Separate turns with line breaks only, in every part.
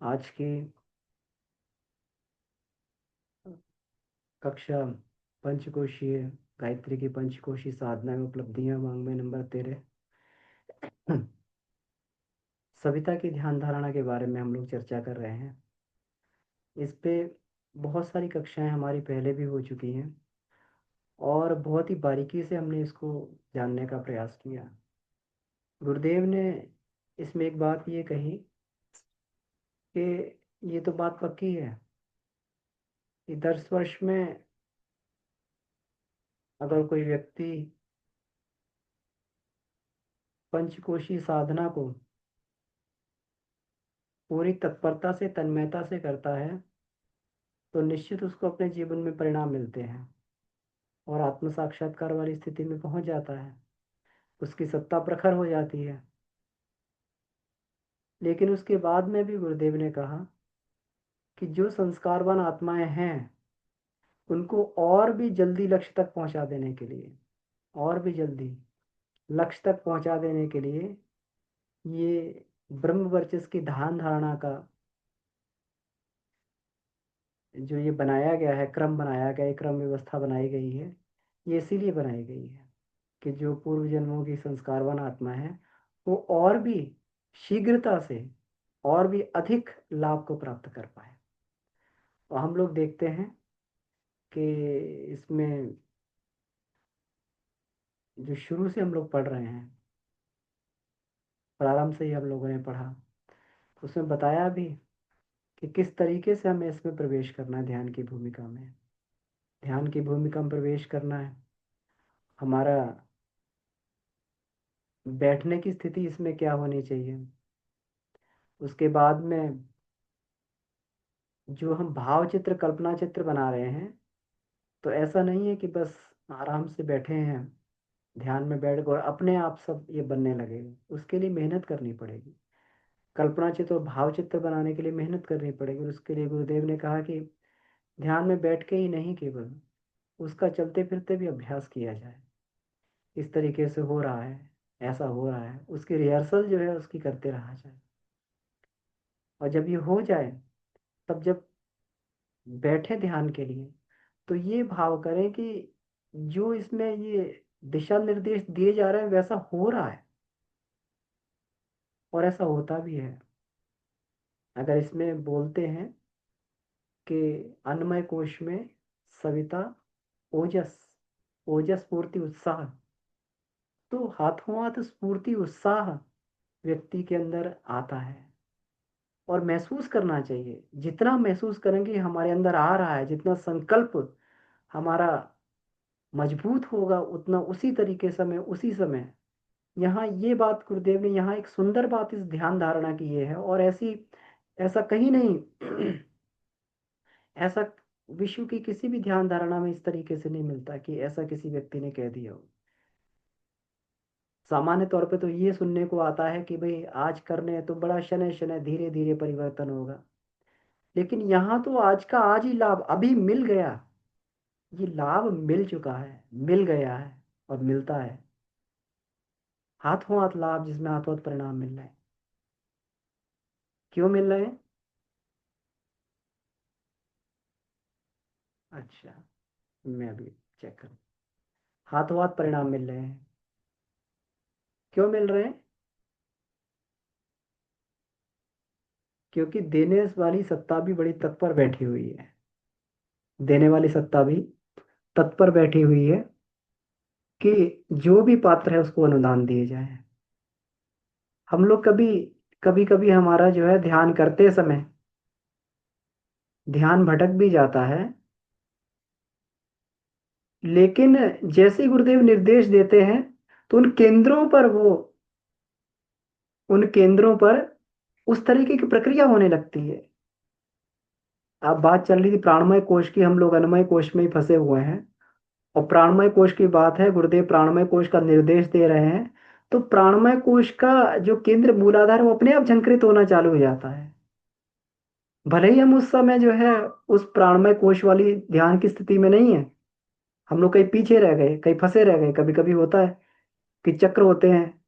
आज की कक्षा पंचकोशीय गायत्री की पंचकोशी साधना में उपलब्धियां मांग में नंबर 13 सविता की ध्यान धारणा के बारे में हम लोग चर्चा कर रहे हैं। इस पे बहुत सारी कक्षाएं हमारी पहले भी हो चुकी हैं और बहुत ही बारीकी से हमने इसको जानने का प्रयास किया। गुरुदेव ने इसमें एक बात ये कही कि ये तो बात पक्की है कि 10 वर्ष में अगर कोई व्यक्ति पंचकोशी साधना को पूरी तत्परता से तन्मयता से करता है तो निश्चित उसको अपने जीवन में परिणाम मिलते हैं और आत्म साक्षात्कार वाली स्थिति में पहुंच जाता है। उसकी सत्ता प्रखर हो जाती है। लेकिन उसके बाद में भी गुरुदेव ने कहा कि जो संस्कारवान आत्माएं हैं उनको और भी जल्दी लक्ष्य तक पहुंचा देने के लिए, और भी जल्दी लक्ष्य तक पहुंचा देने के लिए ये ब्रह्म वर्चस्व की ध्यान धारणा का जो ये बनाया गया है, क्रम बनाया गया है, क्रम व्यवस्था बनाई गई है, ये इसीलिए बनाई गई है कि जो पूर्व जन्मों की संस्कारवान आत्मा है वो और भी शीघ्रता से और भी अधिक लाभ को प्राप्त कर पाए। और हम लोग देखते हैं कि इसमें जो शुरू से हम लोग पढ़ रहे हैं, प्रारंभ से ही हम लोगों ने पढ़ा, उसमें बताया भी कि किस तरीके से हमें इसमें प्रवेश करना है। ध्यान की भूमिका में, ध्यान की भूमिका में प्रवेश करना है। हमारा बैठने की स्थिति इसमें क्या होनी चाहिए। उसके बाद में जो हम भाव चित्र कल्पना चित्र बना रहे हैं, तो ऐसा नहीं है कि बस आराम से बैठे हैं ध्यान में बैठ कर और अपने आप सब ये बनने लगेगा। उसके लिए मेहनत करनी पड़ेगी। कल्पना चित्र और भाव चित्र बनाने के लिए मेहनत करनी पड़ेगी। और उसके लिए गुरुदेव ने कहा कि ध्यान में बैठ के ही नहीं, केवल उसका चलते फिरते भी अभ्यास किया जाए। इस तरीके से हो रहा है, ऐसा हो रहा है, उसकी रिहर्सल जो है उसकी करते रहा जाए। और जब ये हो जाए, तब जब बैठे ध्यान के लिए, तो ये भाव करें कि जो इसमें ये दिशा निर्देश दिए जा रहे हैं वैसा हो रहा है और ऐसा होता भी है। अगर इसमें बोलते हैं कि अन्नमय कोश में सविता ओजस, ओजस स्फूर्ति उत्साह, तो हाथों हाथ स्फूर्ति उत्साह व्यक्ति के अंदर आता है। और महसूस करना चाहिए, जितना महसूस करेंगे हमारे अंदर आ रहा है, जितना संकल्प हमारा मजबूत होगा, उतना उसी तरीके से मैं उसी समय, यहाँ ये बात गुरुदेव ने यहाँ एक सुंदर बात इस ध्यान धारणा की ये है, और ऐसी ऐसा कहीं नहीं ऐसा विश्व की किसी भी ध्यान धारणा में इस तरीके से नहीं मिलता कि ऐसा किसी व्यक्ति ने कह दिया हो। सामान्य तौर पे तो ये सुनने को आता है कि भाई आज करने हैं तो बड़ा शनै शनै धीरे धीरे परिवर्तन होगा। लेकिन यहाँ तो आज का आज ही लाभ अभी मिल गया। ये लाभ मिल चुका है, मिल गया है और मिलता है। हाथों हाथ लाभ, जिसमें हाथों हाथ परिणाम मिल रहे हैं। क्यों मिल रहे हैं? अच्छा, मैं अभी चेक करूँ। हाथों हाथ परिणाम मिल रहे हैं। क्यों मिल रहे हैं? क्योंकि देने वाली सत्ता भी बड़ी तत्पर बैठी हुई है। देने वाली सत्ता भी तत्पर बैठी हुई है कि जो भी पात्र है उसको अनुदान दिए जाए। हम लोग कभी कभी कभी हमारा जो है ध्यान करते समय ध्यान भटक भी जाता है। लेकिन जैसे ही गुरुदेव निर्देश देते हैं तो उन केंद्रों पर उस तरीके की प्रक्रिया होने लगती है। अब बात चल रही थी प्राणमय कोश की, हम लोग अन्नमय कोश में ही फंसे हुए हैं। और प्राणमय कोश की बात है, गुरुदेव प्राणमय कोश का निर्देश दे रहे हैं, तो प्राणमय कोश का जो केंद्र मूलाधार है वो अपने आप झंकृत होना चालू हो जाता है। भले ही हम उस समय जो है उस प्राणमय कोश वाली ध्यान की स्थिति में नहीं है, हम लोग कहीं पीछे रह गए, कहीं फंसे रह गए। कभी कभी होता है कि चक्र होते हैं,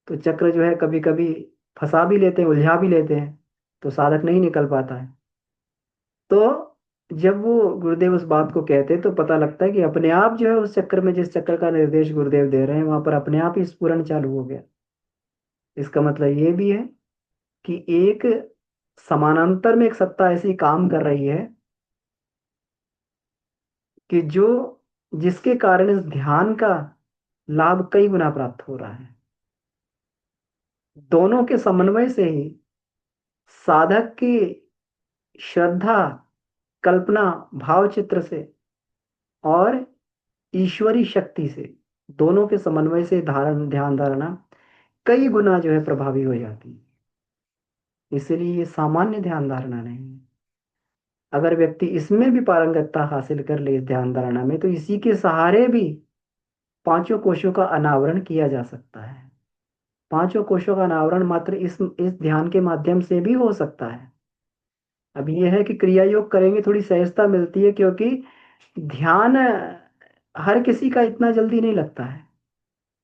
तो चक्र जो है कभी कभी फंसा भी लेते हैं, उलझा भी लेते हैं। तो साधक नहीं निकल पाता है। तो जब वो गुरुदेव उस बात को कहते हैं तो पता लगता है कि अपने आप जो है उस चक्कर में, जिस चक्कर का निर्देश गुरुदेव दे रहे हैं, वहां पर अपने आप ही स्फुरण चालू हो गया। इसका मतलब ये भी है कि एक समानांतर में एक सत्ता ऐसी काम कर रही है कि जो, जिसके कारण इस ध्यान का लाभ कई गुना प्राप्त हो रहा है। दोनों के समन्वय से ही साधक की श्रद्धा, कल्पना, भाव चित्र से और ईश्वरी शक्ति से, दोनों के समन्वय से धारण ध्यान धारणा कई गुना जो है प्रभावी हो जाती है। इसलिए ये सामान्य ध्यान धारणा नहीं है। अगर व्यक्ति इसमें भी पारंगतता हासिल कर ले इस ध्यान धारणा में, तो इसी के सहारे भी पांचों कोशों का अनावरण किया जा सकता है। पांचों कोशों का अनावरण मात्र इस ध्यान के माध्यम से भी हो सकता है। अब यह है कि क्रिया योग करेंगे थोड़ी सहजता मिलती है, क्योंकि ध्यान हर किसी का इतना जल्दी नहीं लगता है।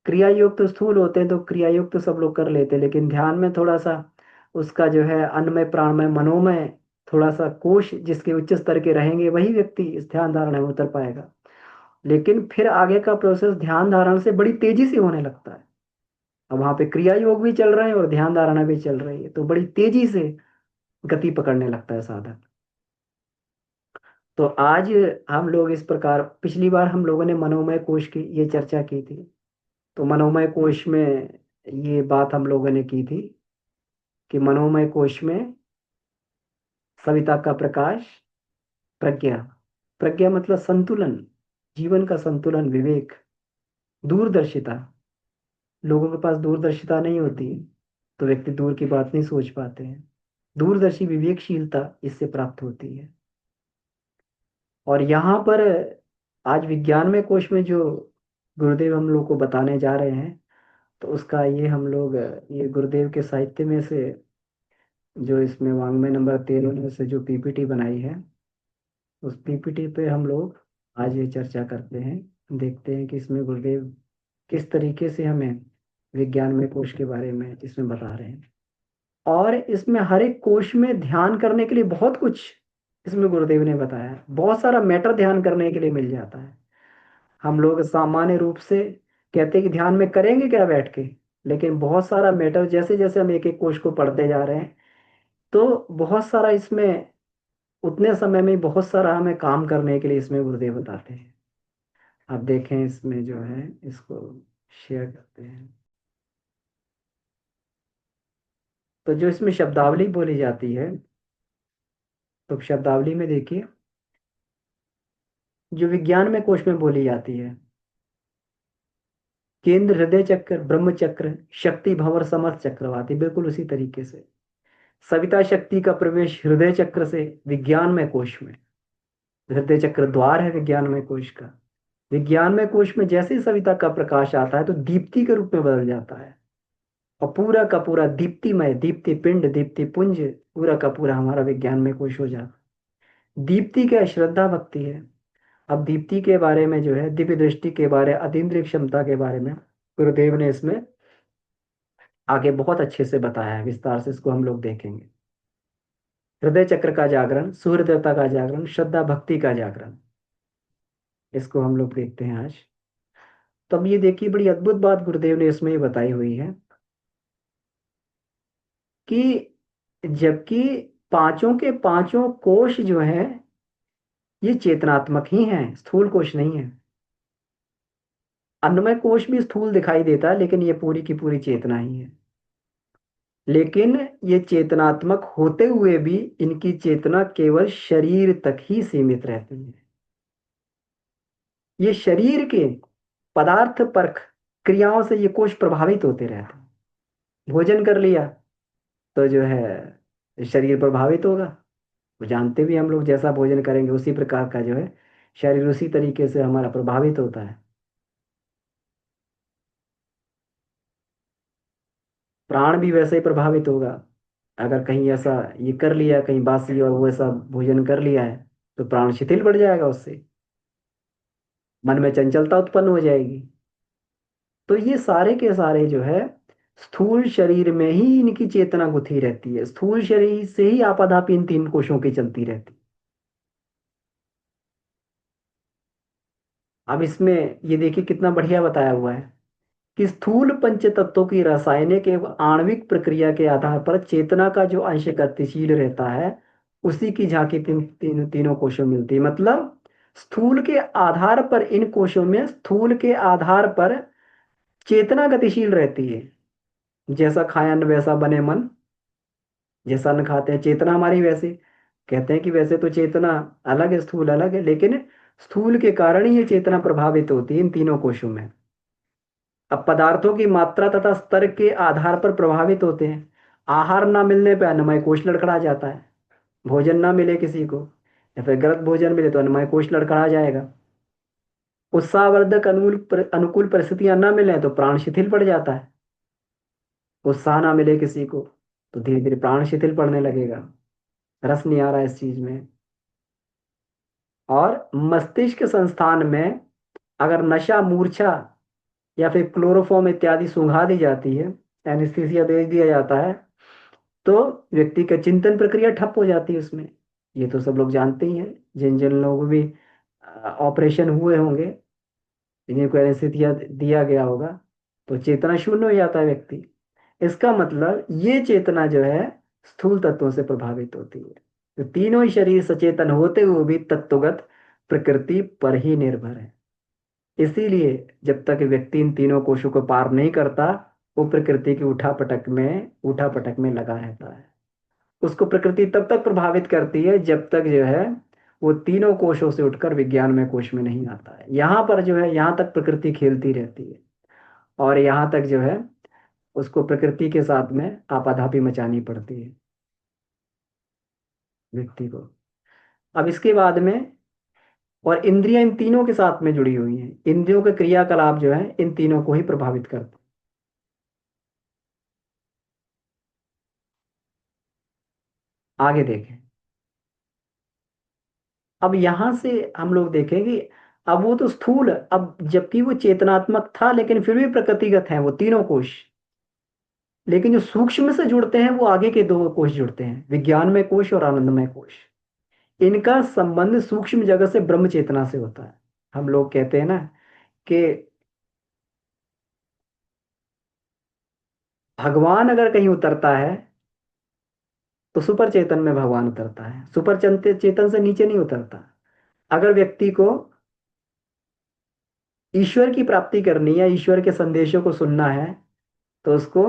क्रिया योग तो स्थूल होते हैं, तो क्रिया योग तो सब लोग कर लेते हैं, लेकिन ध्यान में थोड़ा सा उसका जो है अन्नमय, प्राणमय, मनोमय, थोड़ा सा कोश जिसके उच्च स्तर के रहेंगे, वही व्यक्ति इस ध्यान धारणा में उतर पाएगा। लेकिन फिर आगे का प्रोसेस ध्यान धारणा से बड़ी तेजी से होने लगता है। अब वहां पे क्रिया योग भी चल रहे हैं और ध्यान धारणा भी चल रही है, तो बड़ी तेजी से गति पकड़ने लगता है साधक। तो आज हम लोग इस प्रकार, पिछली बार हम लोगों ने मनोमय कोश की ये चर्चा की थी। तो मनोमय कोश में ये बात हम लोगों ने की थी कि मनोमय कोश में सविता का प्रकाश, प्रज्ञा, प्रज्ञा मतलब संतुलन, जीवन का संतुलन, विवेक, दूरदर्शिता। लोगों के पास दूरदर्शिता नहीं होती, तो व्यक्ति दूर की बात नहीं सोच पाते हैं। दूरदर्शी विवेकशीलता इससे प्राप्त होती है। और यहाँ पर आज विज्ञान में कोश में जो गुरुदेव हम लोग को बताने जा रहे हैं, तो उसका ये हम लोग, ये गुरुदेव के साहित्य में से जो इसमें वांग्मय नंबर 13 में से जो पीपीटी बनाई है, उस पीपीटी पे हम लोग आज ये चर्चा करते हैं। देखते हैं कि इसमें गुरुदेव किस तरीके से हमें विज्ञान में कोश के बारे में इसमें बता रहे हैं। और इसमें हर एक कोश में ध्यान करने के लिए बहुत कुछ इसमें गुरुदेव ने बताया है। बहुत सारा मैटर ध्यान करने के लिए मिल जाता है। हम लोग सामान्य रूप से कहते हैं कि ध्यान में करेंगे क्या बैठ के, लेकिन बहुत सारा मैटर, जैसे जैसे हम एक एक कोश को पढ़ते जा रहे हैं, तो बहुत सारा इसमें, उतने समय में बहुत सारा हमें काम करने के लिए इसमें गुरुदेव बताते हैं। आप देखें इसमें जो है, इसको शेयर करते हैं। तो जो इसमें शब्दावली बोली जाती है, तो शब्दावली में देखिए, जो विज्ञान में कोश में बोली जाती है, केंद्र हृदय चक्र, ब्रह्म चक्र, शक्ति भंवर समर्थ चक्रवाती, बिल्कुल उसी तरीके से सविता शक्ति का प्रवेश हृदय चक्र से विज्ञान में कोश में। हृदय चक्र द्वार है विज्ञान में कोश का। विज्ञान में कोश में जैसे ही सविता का प्रकाश आता है, तो दीप्ति के रूप में बदल जाता है, और पूरा का पूरा दीप्तिमय, दीप्ति पिंड, दीप्ति पुंज, पूरा का पूरा हमारा विज्ञान में कोश हो जाता है। दीप्ति क्या है? श्रद्धा भक्ति है। अब दीप्ति के बारे में जो है, दिव्य दृष्टि के बारे, अतीन्द्रिय क्षमता के बारे में गुरुदेव ने इसमें आगे बहुत अच्छे से बताया है, विस्तार से इसको हम लोग देखेंगे। हृदय चक्र का जागरण, सुहृदयता का जागरण, श्रद्धा भक्ति का जागरण, इसको हम लोग देखते हैं आज। तब ये देखिए, बड़ी अद्भुत बात गुरुदेव ने इसमें ये बताई हुई है कि जबकि पांचों के पांचों कोश जो है, ये चेतनात्मक ही हैं, स्थूल कोश नहीं है। अन्नमय कोश भी स्थूल दिखाई देता है, लेकिन ये पूरी की पूरी चेतना ही है। लेकिन ये चेतनात्मक होते हुए भी इनकी चेतना केवल शरीर तक ही सीमित रहती है। ये शरीर के पदार्थ परख क्रियाओं से ये कोश प्रभावित होते रहते हैं। भोजन कर लिया तो जो है शरीर प्रभावित होगा, वो जानते भी हम लोग, जैसा भोजन करेंगे उसी प्रकार का जो है शरीर उसी तरीके से हमारा प्रभावित होता है। प्राण भी वैसे ही प्रभावित होगा। अगर कहीं ऐसा ये कर लिया, कहीं बासी और वो ऐसा भोजन कर लिया है, तो प्राण शिथिल पड़ जाएगा उससे, मन में चंचलता उत्पन्न हो जाएगी। तो ये सारे के सारे जो है स्थूल शरीर में ही इनकी चेतना गुथी रहती है, स्थूल शरीर से ही आपाधापी इन तीन कोशों की चलती रहती है। अब इसमें ये देखिए कितना बढ़िया बताया हुआ है कि स्थूल पंच तत्वों की रासायनिक एवं आणविक प्रक्रिया के आधार पर चेतना का जो अंश गतिशील रहता है, उसी की झांकी तीनों कोशों में मिलती है। मतलब स्थूल के आधार पर, इन कोशों में स्थूल के आधार पर चेतना गतिशील रहती है। जैसा खाया अन्न वैसा बने मन, जैसा अन्न खाते हैं चेतना हमारी वैसे। कहते हैं कि वैसे तो चेतना अलग है, स्थूल अलग है, लेकिन स्थूल के कारण ही ये चेतना प्रभावित होती है इन तीनों कोशों में। अब पदार्थों की मात्रा तथा स्तर के आधार पर प्रभावित होते हैं। आहार ना मिलने पर अन्नमय कोश लड़खड़ा जाता है। भोजन ना मिले किसी को, या फिर गलत भोजन मिले तो अन्नमय कोश लड़खड़ा जाएगा। उत्साहवर्धक अनुकूल परिस्थितियां ना मिले तो प्राण शिथिल पड़ जाता है। उत्साह ना मिले किसी को तो धीरे धीरे प्राण शिथिल पड़ने लगेगा, रस नहीं आ रहा है इस चीज में। और मस्तिष्क संस्थान में अगर नशा, मूर्छा या फिर क्लोरोफॉर्म इत्यादि सूंघा दी जाती है, एनेस्थीसिया दे दिया जाता है, तो व्यक्ति का चिंतन प्रक्रिया ठप हो जाती है उसमें। ये तो सब लोग जानते ही हैं, जिन जिन लोगों को भी ऑपरेशन हुए होंगे, जिन्हें को एनेस्थीसिया दिया गया होगा, तो चेतना शून्य हो जाता है व्यक्ति। इसका मतलब ये चेतना जो है स्थूल तत्वों से प्रभावित होती है। तो तीनों ही शरीर सचेतन होते हुए भी तत्वगत प्रकृति पर ही निर्भर है। इसीलिए जब तक व्यक्ति इन तीनों कोशों को पार नहीं करता, वो प्रकृति की उठा पटक में लगा रहता है। उसको प्रकृति तब तक प्रभावित करती है जब तक जो है वो तीनों कोशों से उठकर विज्ञान में कोश में नहीं आता है। यहाँ पर जो है, यहाँ तक प्रकृति खेलती रहती है, और यहाँ तक जो है उसको प्रकृति के साथ में आपाधापी मचानी पड़ती है व्यक्ति को। अब इसके बाद में, और इंद्रियां इन तीनों के साथ में जुड़ी हुई हैं, इंद्रियों के क्रियाकलाप जो है इन तीनों को ही प्रभावित करते हैं। आगे देखें। अब यहां से हम लोग देखेंगे, अब वो तो स्थूल, अब जबकि वो चेतनात्मक था लेकिन फिर भी प्रकृतिगत है वो तीनों कोश। लेकिन जो सूक्ष्म से जुड़ते हैं वो आगे के दो कोश जुड़ते हैं, विज्ञानमय कोश और आनंदमय कोश। इनका संबंध सूक्ष्म जगत से ब्रह्म चेतना से होता है। हम लोग कहते हैं ना कि भगवान अगर कहीं उतरता है तो सुपर चेतन में भगवान उतरता है, सुपर चेतन से नीचे नहीं उतरता। अगर व्यक्ति को ईश्वर की प्राप्ति करनी है, ईश्वर के संदेशों को सुनना है, तो उसको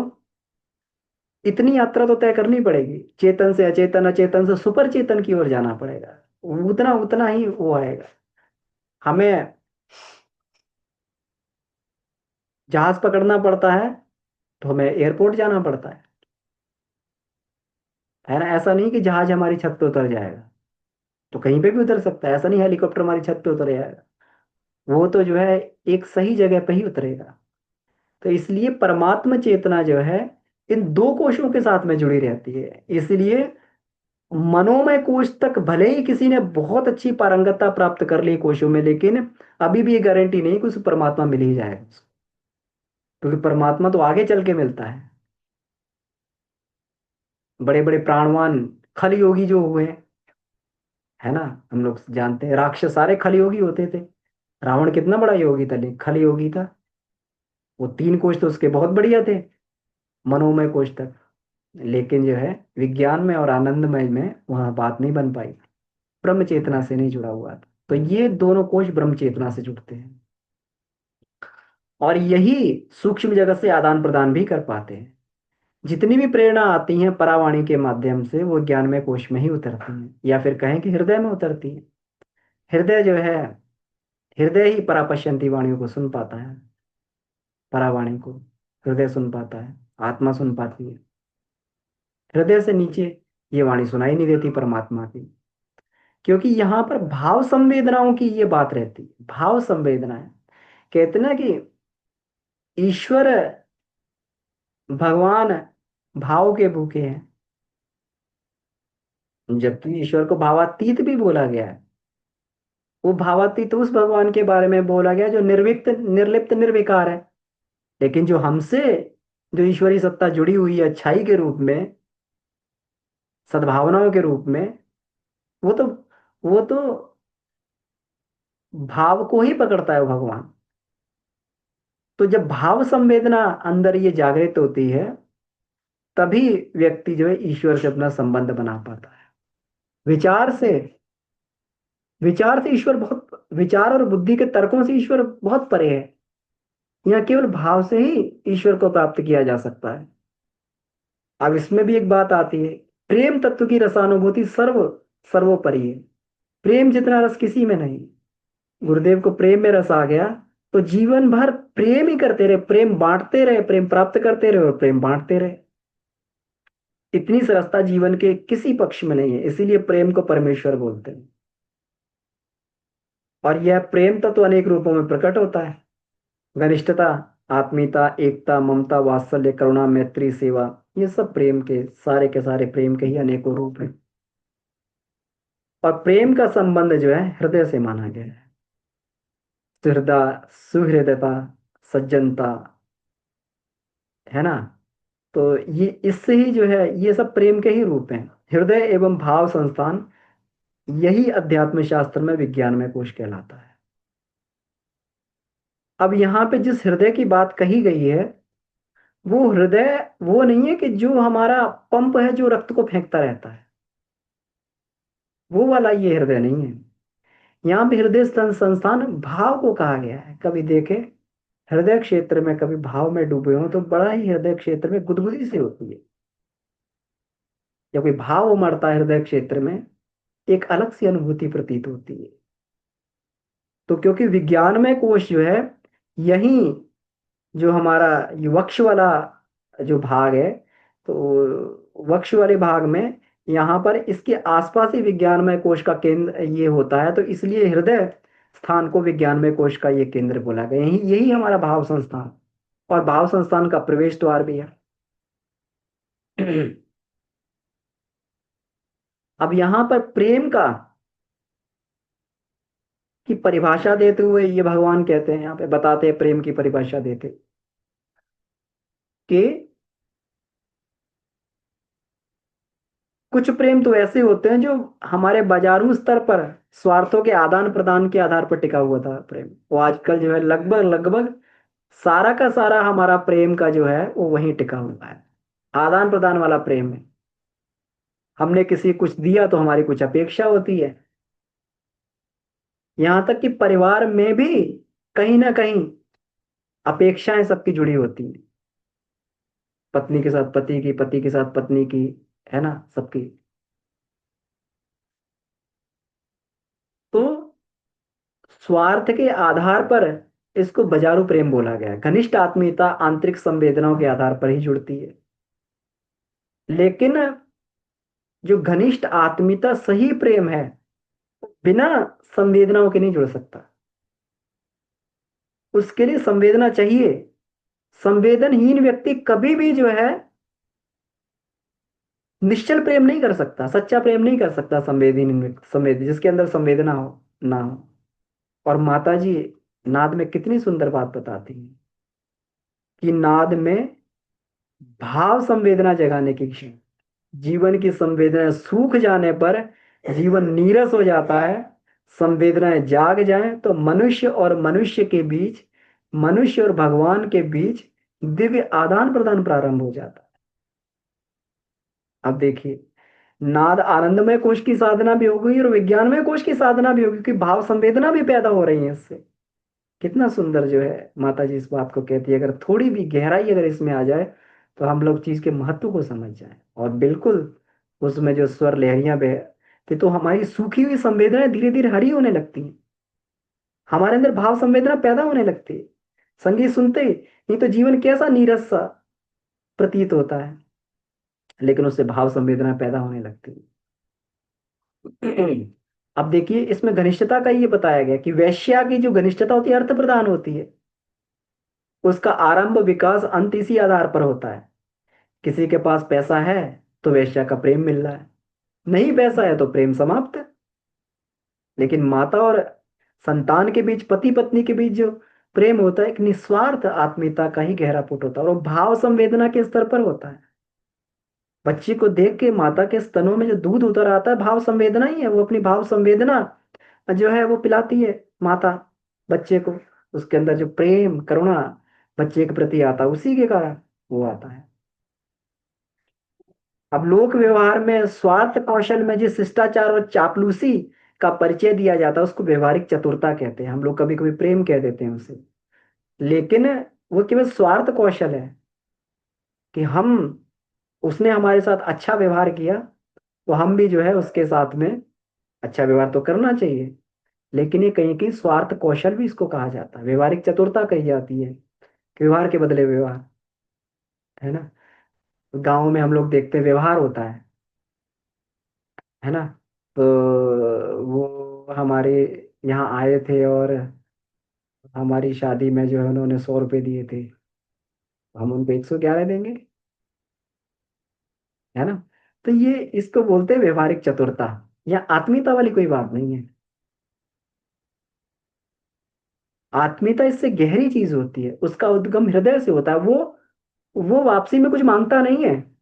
इतनी यात्रा तो तय करनी पड़ेगी, चेतन से अचेतन, अचेतन से सुपर चेतन की ओर जाना पड़ेगा। उतना उतना ही वो आएगा। हमें जहाज पकड़ना पड़ता है तो हमें एयरपोर्ट जाना पड़ता है ना। ऐसा नहीं कि जहाज हमारी छत पे उतर जाएगा, तो कहीं पे भी उतर सकता है। ऐसा नहीं हेलीकॉप्टर हमारी छत पे उतर जाएगा, वो तो जो है एक सही जगह पे ही उतरेगा। तो इसलिए परमात्मा चेतना जो है इन दो कोशों के साथ में जुड़ी रहती है। इसलिए मनोमय कोश तक भले ही किसी ने बहुत अच्छी पारंगतता प्राप्त कर ली कोशों में, लेकिन अभी भी ये गारंटी नहीं कि उसे परमात्मा मिल ही जाएगा, क्योंकि परमात्मा तो आगे चल के मिलता है। बड़े बड़े प्राणवान खल योगी जो हुए हैं, है ना, हम लोग जानते हैं राक्षस सारे खल योगी होते थे। रावण कितना बड़ा योगी था, लेकिन खल योगी था। वो तीन कोश तो उसके बहुत बढ़िया थे, मनोमय कोश तक। लेकिन जो है विज्ञान में और आनंदमय में वहां बात नहीं बन पाई, ब्रह्म चेतना से नहीं जुड़ा हुआ था। तो ये दोनों कोश ब्रह्म चेतना से जुड़ते हैं, और यही सूक्ष्म जगत से आदान प्रदान भी कर पाते हैं। जितनी भी प्रेरणा आती है परावाणी के माध्यम से, वो ज्ञान में कोश में ही उतरती हैं, या फिर कहें कि हृदय में उतरती है। हृदय जो है, हृदय ही परापश्यंती वाणियों को सुन पाता है। परावाणी को हृदय सुन पाता है, आत्मा सुन पाती है। हृदय से नीचे ये वाणी सुनाई नहीं देती परमात्मा की, क्योंकि यहाँ पर भाव संवेदनाओं की ये बात रहती है। भाव संवेदनाएं, कहते ना कि ईश्वर, भगवान भाव के भूखे हैं, जबकि ईश्वर को भावातीत भी बोला गया है। वो भावातीत उस भगवान के बारे में बोला गया जो निर्विक्त, निर्लिप्त, निर्विकार है। लेकिन जो हमसे जो ईश्वरी सत्ता जुड़ी हुई है अच्छाई के रूप में, सद्भावनाओं के रूप में, वो तो वो तो भाव को ही पकड़ता है वो भगवान। तो जब भाव संवेदना अंदर ये जागृत होती है, तभी व्यक्ति जो है ईश्वर से अपना संबंध बना पाता है। विचार से विचार से ईश्वर बहुत, विचार और बुद्धि के तर्कों से ईश्वर बहुत परे है। यहाँ केवल भाव से ही ईश्वर को प्राप्त किया जा सकता है। अब इसमें भी एक बात आती है, प्रेम तत्व की रसानुभूति सर्वोपरि है। प्रेम जितना रस किसी में नहीं। गुरुदेव को प्रेम में रस आ गया, तो जीवन भर प्रेम ही करते रहे, प्रेम बांटते रहे, प्रेम प्राप्त करते रहे और प्रेम बांटते रहे। इतनी सरसता जीवन के किसी पक्ष में नहीं है, इसीलिए प्रेम को परमेश्वर बोलते हैं। और यह प्रेम तत्व अनेक रूपों में प्रकट होता है। घनिष्ठता, आत्मीयता, एकता, ममता, वात्सल्य, करुणा, मैत्री, सेवा, ये सब प्रेम के सारे प्रेम के ही अनेकों रूप हैं। और प्रेम का संबंध जो है हृदय से माना गया है। सुहृदा, सुहृदयता, सज्जनता, है ना। तो ये इससे ही जो है ये सब प्रेम के ही रूप हैं। हृदय एवं भाव संस्थान, यही अध्यात्म शास्त्र में विज्ञान में कोश कहलाता है। अब यहाँ पे जिस हृदय की बात कही गई है, वो हृदय वो नहीं है कि जो हमारा पंप है जो रक्त को फेंकता रहता है, वो वाला ये हृदय नहीं है। यहाँ पे हृदय संस्थान भाव को कहा गया है। कभी देखे हृदय क्षेत्र में कभी भाव में डूबे हो तो बड़ा ही हृदय क्षेत्र में गुदगुदी सी होती है। जब कोई भाव उमड़ता है हृदय क्षेत्र में, एक अलग सी अनुभूति प्रतीत होती है। तो क्योंकि विज्ञान में कोश जो है, यही जो हमारा ये वक्ष वाला जो भाग है, तो वक्ष वाले भाग में यहाँ पर इसके आसपास ही विज्ञानमय कोश का केंद्र ये होता है, तो इसलिए हृदय स्थान को विज्ञानमय कोश का ये केंद्र बोला गया। यही यही हमारा भाव संस्थान, और भाव संस्थान का प्रवेश द्वार भी है। अब यहाँ पर प्रेम का की परिभाषा देते हुए ये भगवान कहते हैं, यहाँ पे बताते हैं प्रेम की परिभाषा देते कि कुछ प्रेम तो ऐसे होते हैं जो हमारे बाजारू स्तर पर स्वार्थों के आदान प्रदान के आधार पर टिका हुआ था प्रेम, वो आजकल जो है लगभग लगभग सारा का सारा हमारा प्रेम का जो है वो वहीं टिका हुआ है, आदान प्रदान वाला प्रेम है। हमने किसी कुछ दिया तो हमारी कुछ अपेक्षा होती है। यहाँ तक कि परिवार में भी कहीं ना कहीं अपेक्षाएं सबकी जुड़ी होती हैं। पत्नी के साथ पति की, पति के साथ पत्नी की, है ना, सबकी। तो स्वार्थ के आधार पर इसको बाजारू प्रेम बोला गया है। घनिष्ठ आत्मीयता आंतरिक संवेदनाओं के आधार पर ही जुड़ती है। लेकिन जो घनिष्ठ आत्मीयता सही प्रेम है, बिना संवेदनाओं के नहीं जुड़ सकता। उसके लिए संवेदना चाहिए। संवेदनहीन व्यक्ति कभी भी जो है निश्चल प्रेम नहीं कर सकता, सच्चा प्रेम नहीं कर सकता। जिसके अंदर संवेदना हो ना हो। और माता जी नाद में कितनी सुंदर बात बताती हैं कि नाद में भाव संवेदना जगाने की क्षण, जीवन की संवेदनाएं सूख जाने पर जीवन नीरस हो जाता है। संवेदनाएं जाग जाएं तो मनुष्य और मनुष्य के बीच, मनुष्य और भगवान के बीच दिव्य आदान प्रदान प्रारंभ हो जाता है। अब देखिए, नाद आनंदमय कोश की साधना भी हो गई और विज्ञानमय कोश की साधना भी होगी, क्योंकि भाव संवेदना भी पैदा हो रही है इससे। कितना सुंदर जो है माता जी इस बात को कहती है। अगर थोड़ी भी गहराई अगर इसमें आ जाए तो हम लोग चीज के महत्व को समझ जाएं, और बिल्कुल उसमें जो स्वर लहरियां बहती, तो हमारी सूखी हुई संवेदनाएं धीरे धीरे हरी होने लगती हैं। हमारे अंदर भाव संवेदना पैदा होने लगती है संगीत सुनते ही। नहीं तो जीवन कैसा नीरस सा प्रतीत होता है, लेकिन उससे भाव संवेदना पैदा होने लगती है। अब देखिए, इसमें घनिष्ठता का ये बताया गया कि वैश्या की जो घनिष्ठता होती है अर्थ प्रदान होती है। उसका आरंभ विकास अंत इसी आधार पर होता है। किसी के पास पैसा है तो वैश्या का प्रेम मिल रहा है, नहीं पैसा है तो प्रेम समाप्त। लेकिन माता और संतान के बीच, पति पत्नी के बीच जो प्रेम होता है एक निस्वार्थ आत्मीयता का ही गहरा पुट होता है, और वो भाव संवेदना के स्तर पर होता है। बच्ची को देख के माता के स्तनों में जो दूध उतर आता है, भाव संवेदना ही है। वो अपनी भाव संवेदना जो है वो पिलाती है माता बच्चे को। उसके अंदर जो प्रेम करुणा बच्चे के प्रति आता है, उसी के कारण वो आता है। अब लोक व्यवहार में स्वार्थ कौशल में जिस शिष्टाचार और चापलूसी का परिचय दिया जाता है, उसको व्यवहारिक चतुरता कहते हैं। हम लोग कभी कभी प्रेम कह देते हैं उसे, लेकिन वो केवल स्वार्थ कौशल है कि हम, उसने हमारे साथ अच्छा व्यवहार किया तो हम भी जो है उसके साथ में अच्छा व्यवहार तो करना चाहिए। लेकिन ये कहीं कहीं स्वार्थ कौशल भी इसको कहा जाता है, व्यवहारिक चतुरता कही जाती है कि व्यवहार के बदले व्यवहार, है ना। गाँव में हम लोग देखते हैं व्यवहार होता है ना। तो वो हमारे यहाँ आए थे और हमारी शादी में जो है उन्होंने 100 रुपये दिए थे, हम उनको 111 देंगे, है ना। तो ये इसको बोलते हैं व्यवहारिक चतुरता, या आत्मीयता वाली कोई बात नहीं है। आत्मीयता इससे गहरी चीज होती है, उसका उद्गम हृदय से होता है। वो वापसी में कुछ मांगता नहीं है।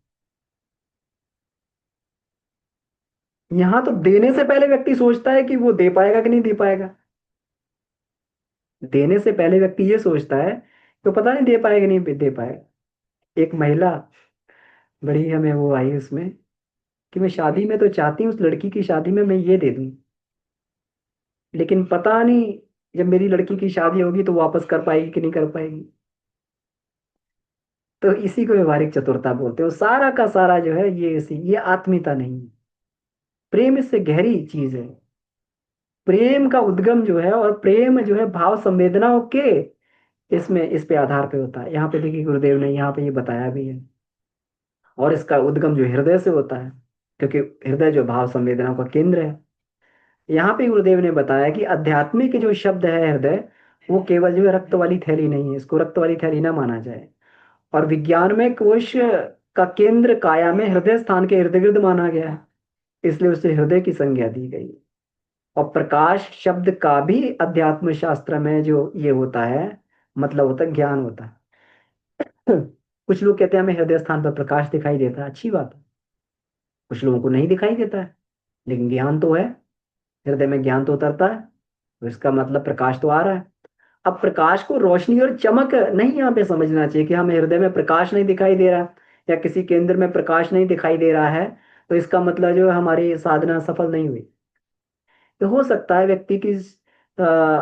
यहाँ तो देने से पहले व्यक्ति सोचता है कि वो दे पाएगा कि नहीं दे पाएगा। देने से पहले व्यक्ति ये सोचता है तो पता नहीं दे पाएगा नहीं दे पाएगा। एक महिला बड़ी हमें वो आई उसमें कि मैं शादी में तो चाहती हूँ उस लड़की की शादी में मैं ये दे दूं, लेकिन पता नहीं जब मेरी लड़की की शादी होगी तो वापस कर पाएगी कि नहीं कर पाएगी। तो इसी को व्यवहारिक चतुरता बोलते हो। सारा का सारा जो है ये आत्मीयता नहीं है। प्रेम इससे गहरी चीज है। प्रेम का उद्गम जो है, और प्रेम जो है भाव संवेदनाओं के इसमें इस पे आधार पे होता है। यहाँ पे देखिए गुरुदेव ने यहाँ पे ये बताया भी है। और इसका उद्गम जो हृदय से होता है, क्योंकि हृदय जो भाव संवेदनाओं का केंद्र है। यहाँ पे गुरुदेव ने बताया कि आध्यात्मिक जो शब्द है हृदय, वो केवल जो है रक्त वाली थैली नहीं है, इसको रक्त वाली थैली ना माना जाए। और विज्ञान में कोश का केंद्र काया में हृदय स्थान के इर्द गिर्द माना गया है, इसलिए उसे हृदय की संज्ञा दी गई। और प्रकाश शब्द का भी अध्यात्म शास्त्र में जो ये होता है, मतलब होता है ज्ञान होता है। कुछ लोग कहते हैं हमें हृदय स्थान पर प्रकाश दिखाई देता है, अच्छी बात है। कुछ लोगों को नहीं दिखाई देता है, लेकिन ज्ञान तो है, हृदय में ज्ञान तो उतरता है, तो इसका मतलब प्रकाश तो आ रहा है। अब प्रकाश को रोशनी और चमक नहीं यहाँ पे समझना चाहिए कि हमें हृदय में प्रकाश नहीं दिखाई दे रहा या किसी केंद्र में प्रकाश नहीं दिखाई दे रहा है तो इसका मतलब जो है हमारी साधना सफल नहीं हुई। तो हो सकता है व्यक्ति की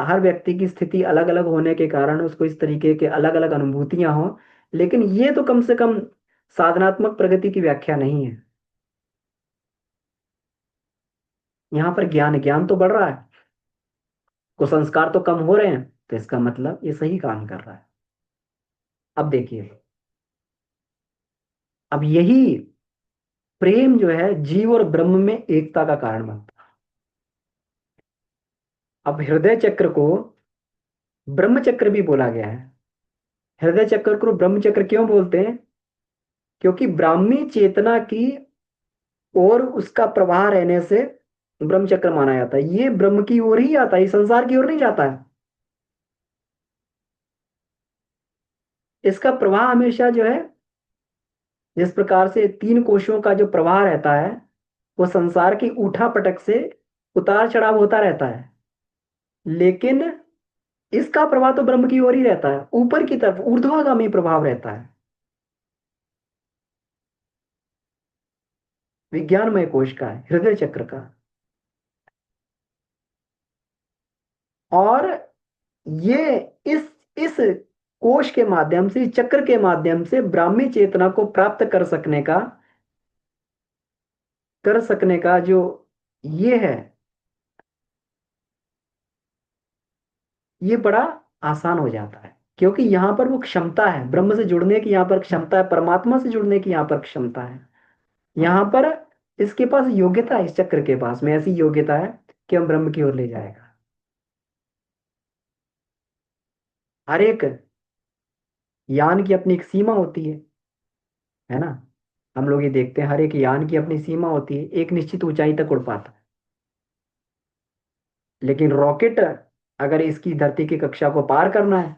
हर व्यक्ति की स्थिति अलग अलग होने के कारण उसको इस तरीके के अलग अलग अनुभूतियां हों, लेकिन ये तो कम से कम साधनात्मक प्रगति की व्याख्या नहीं है। यहाँ पर ज्ञान ज्ञान तो बढ़ रहा है, कुसंस्कार तो कम हो रहे हैं, तो इसका मतलब ये सही काम कर रहा है। अब देखिए, अब यही प्रेम जो है जीव और ब्रह्म में एकता का कारण बनता है। अब हृदय चक्र को ब्रह्म चक्र भी बोला गया है। हृदय चक्र को ब्रह्म चक्र क्यों बोलते हैं? क्योंकि ब्राह्मी चेतना की ओर उसका प्रवाह रहने से ब्रह्म चक्र माना जाता है। ये ब्रह्म की ओर ही आता है, ये संसार की ओर नहीं जाता है। इसका प्रवाह हमेशा जो है, जिस प्रकार से तीन कोशों का जो प्रवाह रहता है, वो संसार की उठा पटक से उतार चढ़ाव होता रहता है, लेकिन इसका प्रवाह तो ब्रह्म की ओर ही रहता है, ऊपर की तरफ ऊर्ध्वागामी प्रभाव रहता है, विज्ञानमय कोश का है, हृदय चक्र का। और ये इस कोश के माध्यम से, इस चक्र के माध्यम से ब्राह्मी चेतना को प्राप्त कर सकने का जो ये है, ये बड़ा आसान हो जाता है। क्योंकि यहाँ पर वो क्षमता है ब्रह्म से जुड़ने की, यहाँ पर क्षमता है परमात्मा से जुड़ने की, यहाँ पर क्षमता है। यहाँ पर इसके पास योग्यता है, इस चक्र के पास में ऐसी योग्यता है कि हम ब्रह्म की ओर ले जाएगा। हर एक यान की अपनी एक सीमा होती है ना। हम लोग ये देखते हैं हर एक यान की अपनी सीमा होती है, एक निश्चित ऊंचाई तक उड़ पाता है। लेकिन रॉकेट अगर इसकी धरती की कक्षा को पार करना है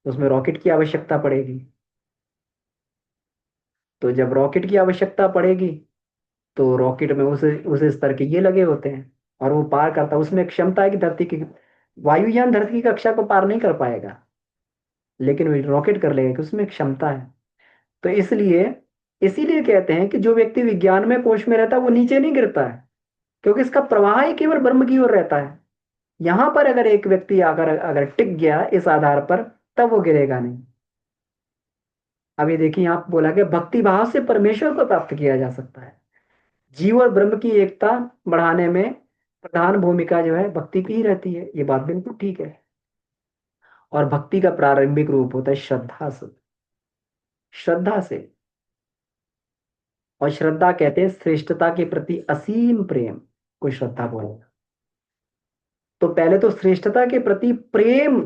तो उसमें रॉकेट की आवश्यकता पड़ेगी। तो जब रॉकेट की आवश्यकता पड़ेगी तो रॉकेट में उस स्तर के ये लगे होते हैं, और वो पार करता है। उसमें क्षमता है कि धरती की, वायुयान धरती की कक्षा को पार नहीं कर पाएगा, लेकिन वो रॉकेट कर लेगा कि उसमें क्षमता है। तो इसलिए इसीलिए कहते हैं कि जो व्यक्ति विज्ञान में कोश में रहता है वो नीचे नहीं गिरता है, क्योंकि इसका प्रवाह ही केवल ब्रह्म की ओर रहता है। यहां पर अगर एक व्यक्ति अगर अगर टिक गया इस आधार पर, तब वो गिरेगा नहीं। अभी देखिए यहाँ बोला गया भक्ति भाव से परमेश्वर को प्राप्त किया जा सकता है। जीव और ब्रह्म की एकता बढ़ाने में प्रधान भूमिका जो है भक्ति की ही रहती है, ये बात बिल्कुल ठीक है। और भक्ति का प्रारंभिक रूप होता है श्रद्धा से। श्रद्धा से, और श्रद्धा कहते हैं श्रेष्ठता के प्रति असीम प्रेम को श्रद्धा बोलेगा। तो पहले तो श्रेष्ठता के प्रति प्रेम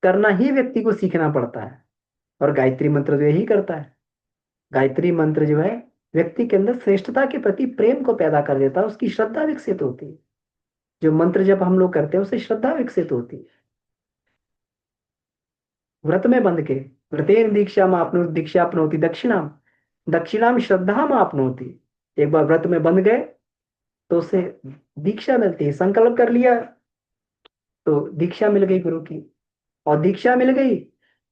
करना ही व्यक्ति को सीखना पड़ता है, और गायत्री मंत्र जो यही करता है। गायत्री मंत्र जो है व्यक्ति के अंदर श्रेष्ठता के प्रति प्रेम को पैदा कर देता है, उसकी श्रद्धा विकसित होती है। जो मंत्र जब हम लोग करते हैं उससे श्रद्धा विकसित होती है। व्रत में बंध के, व्रतेन दीक्षा आपनो दीक्षा अपनोति दक्षिणाम, दक्षिणाम श्रद्धा आपनोति। एक बार व्रत में बंध गए तो उससे दीक्षा मिलती है। संकल्प कर लिया तो दीक्षा मिल गई गुरु की, और दीक्षा मिल गई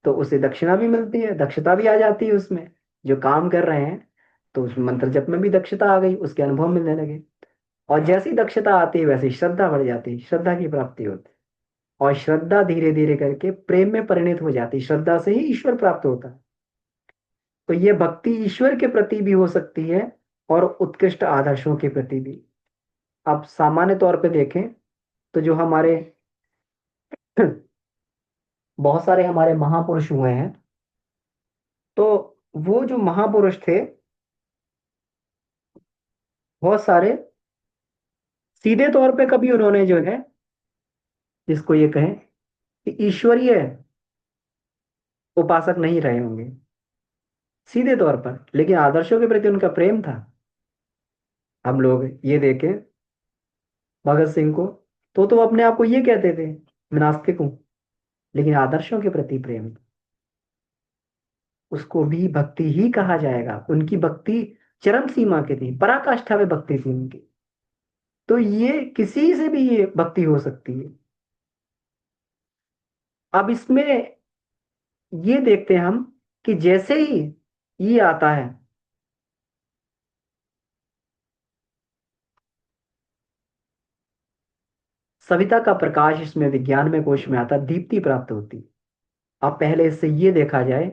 तो उसे दक्षिणा भी मिलती है, दक्षता भी आ जाती है उसमें। जो काम कर रहे हैं तो उस मंत्र जप में भी दक्षता आ गई, उसके अनुभव मिलने लगे। और जैसी दक्षता आती है वैसी श्रद्धा बढ़ जाती है, श्रद्धा की प्राप्ति होती है। और श्रद्धा धीरे धीरे करके प्रेम में परिणत हो जाती है। श्रद्धा से ही ईश्वर प्राप्त होता है। तो ये भक्ति ईश्वर के प्रति भी हो सकती है और उत्कृष्ट आदर्शों के प्रति भी। आप सामान्य तौर पे देखें तो जो हमारे बहुत सारे हमारे महापुरुष हुए हैं, तो वो जो महापुरुष थे बहुत सारे, सीधे तौर पे कभी उन्होंने जो है, जिसको ये कहें कि ईश्वरीय उपासक नहीं रहे होंगे सीधे तौर पर, लेकिन आदर्शों के प्रति उनका प्रेम था। हम लोग ये देखें भगत सिंह को, तो वो अपने आप को ये कहते थे मैं नास्तिक हूं, लेकिन आदर्शों के प्रति प्रेम, उसको भी भक्ति ही कहा जाएगा। उनकी भक्ति चरम सीमा की थी, पराकाष्ठा में भक्ति थी उनकी। तो ये किसी से भी ये भक्ति हो सकती है। अब इसमें ये देखते हैं हम कि जैसे ही ये आता है, सविता का प्रकाश इसमें विज्ञान में कोश में आता, दीप्ति प्राप्त होती। अब पहले इससे ये देखा जाए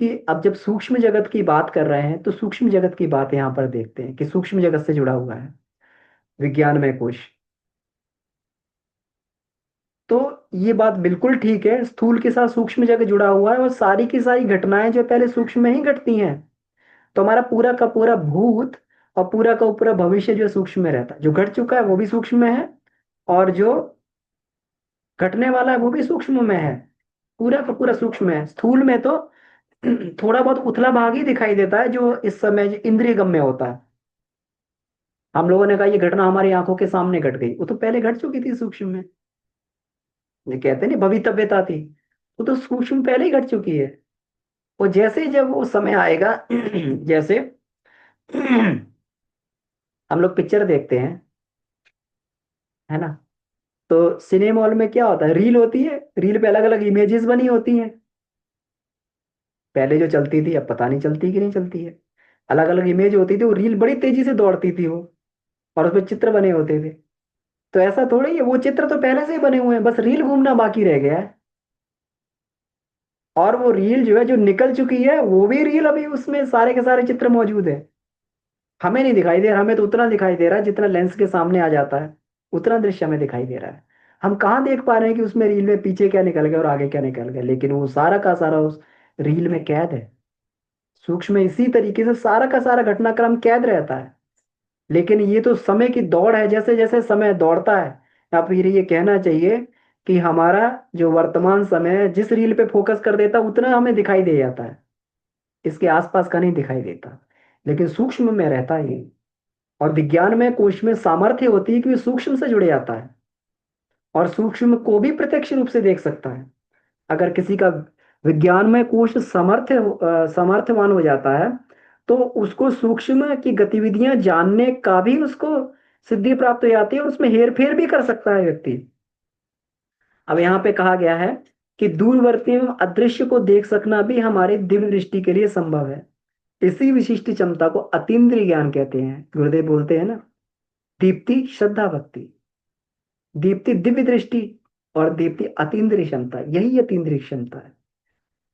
कि अब जब सूक्ष्म जगत की बात कर रहे हैं तो सूक्ष्म जगत की बात यहां पर देखते हैं कि सूक्ष्म जगत से जुड़ा हुआ है विज्ञान में कोश। तो ये बात बिल्कुल ठीक है, स्थूल के साथ सूक्ष्म जगत जुड़ा हुआ है, और सारी की सारी घटनाएं जो पहले सूक्ष्म में ही घटती हैं। तो हमारा पूरा का पूरा भूत और पूरा का पूरा भविष्य जो सूक्ष्म में रहता है, जो घट चुका है वो भी सूक्ष्म में है, और जो घटने वाला है वो भी सूक्ष्म में है। पूरा का पूरा सूक्ष्म है। स्थूल में तो थोड़ा बहुत उथला भाग ही दिखाई देता है जो इस समय इंद्रिय गम्य होता है। हम लोगों ने कहा ये घटना हमारी आंखों के सामने घट गई, वो तो पहले घट चुकी थी सूक्ष्म में। ये कहते नहीं भवितव्यता थी, वो तो सूक्ष्म पहले ही घट चुकी है। और जैसे जब वो समय आएगा जैसे हम लोग पिक्चर देखते हैं, है ना, तो सिनेमा हॉल में क्या होता है, रील होती है, रील पे अलग अलग इमेजेस बनी होती हैं। पहले जो चलती थी अब पता नहीं चलती कि नहीं चलती है। अलग अलग इमेज होती थी, वो रील बड़ी तेजी से दौड़ती थी वो, और उसमें चित्र बने होते थे। तो ऐसा थोड़ी है, वो चित्र तो पहले से ही बने हुए हैं, बस रील घूमना बाकी रह गया है। और वो रील जो है जो निकल चुकी है वो भी रील अभी उसमें सारे के सारे चित्र मौजूद है। हमें नहीं दिखाई दे रहा, हमें तो उतना दिखाई दे रहा है जितना लेंस के सामने आ जाता है, उतना दृश्य हमें दिखाई दे रहा है। हम कहाँ देख पा रहे हैं कि उसमें रील में पीछे क्या निकल गया और आगे क्या निकल गया, लेकिन वो सारा का सारा उस रील में कैद है। सूक्ष्म में इसी तरीके से सारा का सारा घटनाक्रम कैद रहता है। लेकिन ये तो समय की दौड़ है, जैसे जैसे समय दौड़ता है, या फिर ये कहना चाहिए कि हमारा जो वर्तमान समय है जिस रील पे फोकस कर देता है उतना हमें दिखाई दे जाता है, इसके आसपास का नहीं दिखाई देता। लेकिन सूक्ष्म में रहता है ये। और विज्ञान में कोश में सामर्थ्य होती है कि वो सूक्ष्म से जुड़े जाता है। और सूक्ष्म को भी प्रत्यक्ष रूप से देख सकता है। अगर किसी का विज्ञानमय कोश समर्थवान हो जाता है, तो उसको सूक्ष्म की गतिविधियां जानने का भी उसको सिद्धि प्राप्त हो जाती है, और उसमें हेर फेर भी कर सकता है व्यक्ति। अब यहाँ पे कहा गया है कि दूरवर्ती एवं अदृश्य को देख सकना भी हमारे दिव्य दृष्टि के लिए संभव है। इसी विशिष्ट क्षमता को अतीन्द्रिय ज्ञान कहते हैं। गुरुदेव बोलते हैं ना, दीप्ति श्रद्धा भक्ति, दीप्ति दिव्य दृष्टि, और दीप्ति अतीन्द्रिय क्षमता, यही अतीन्द्रिय क्षमता है,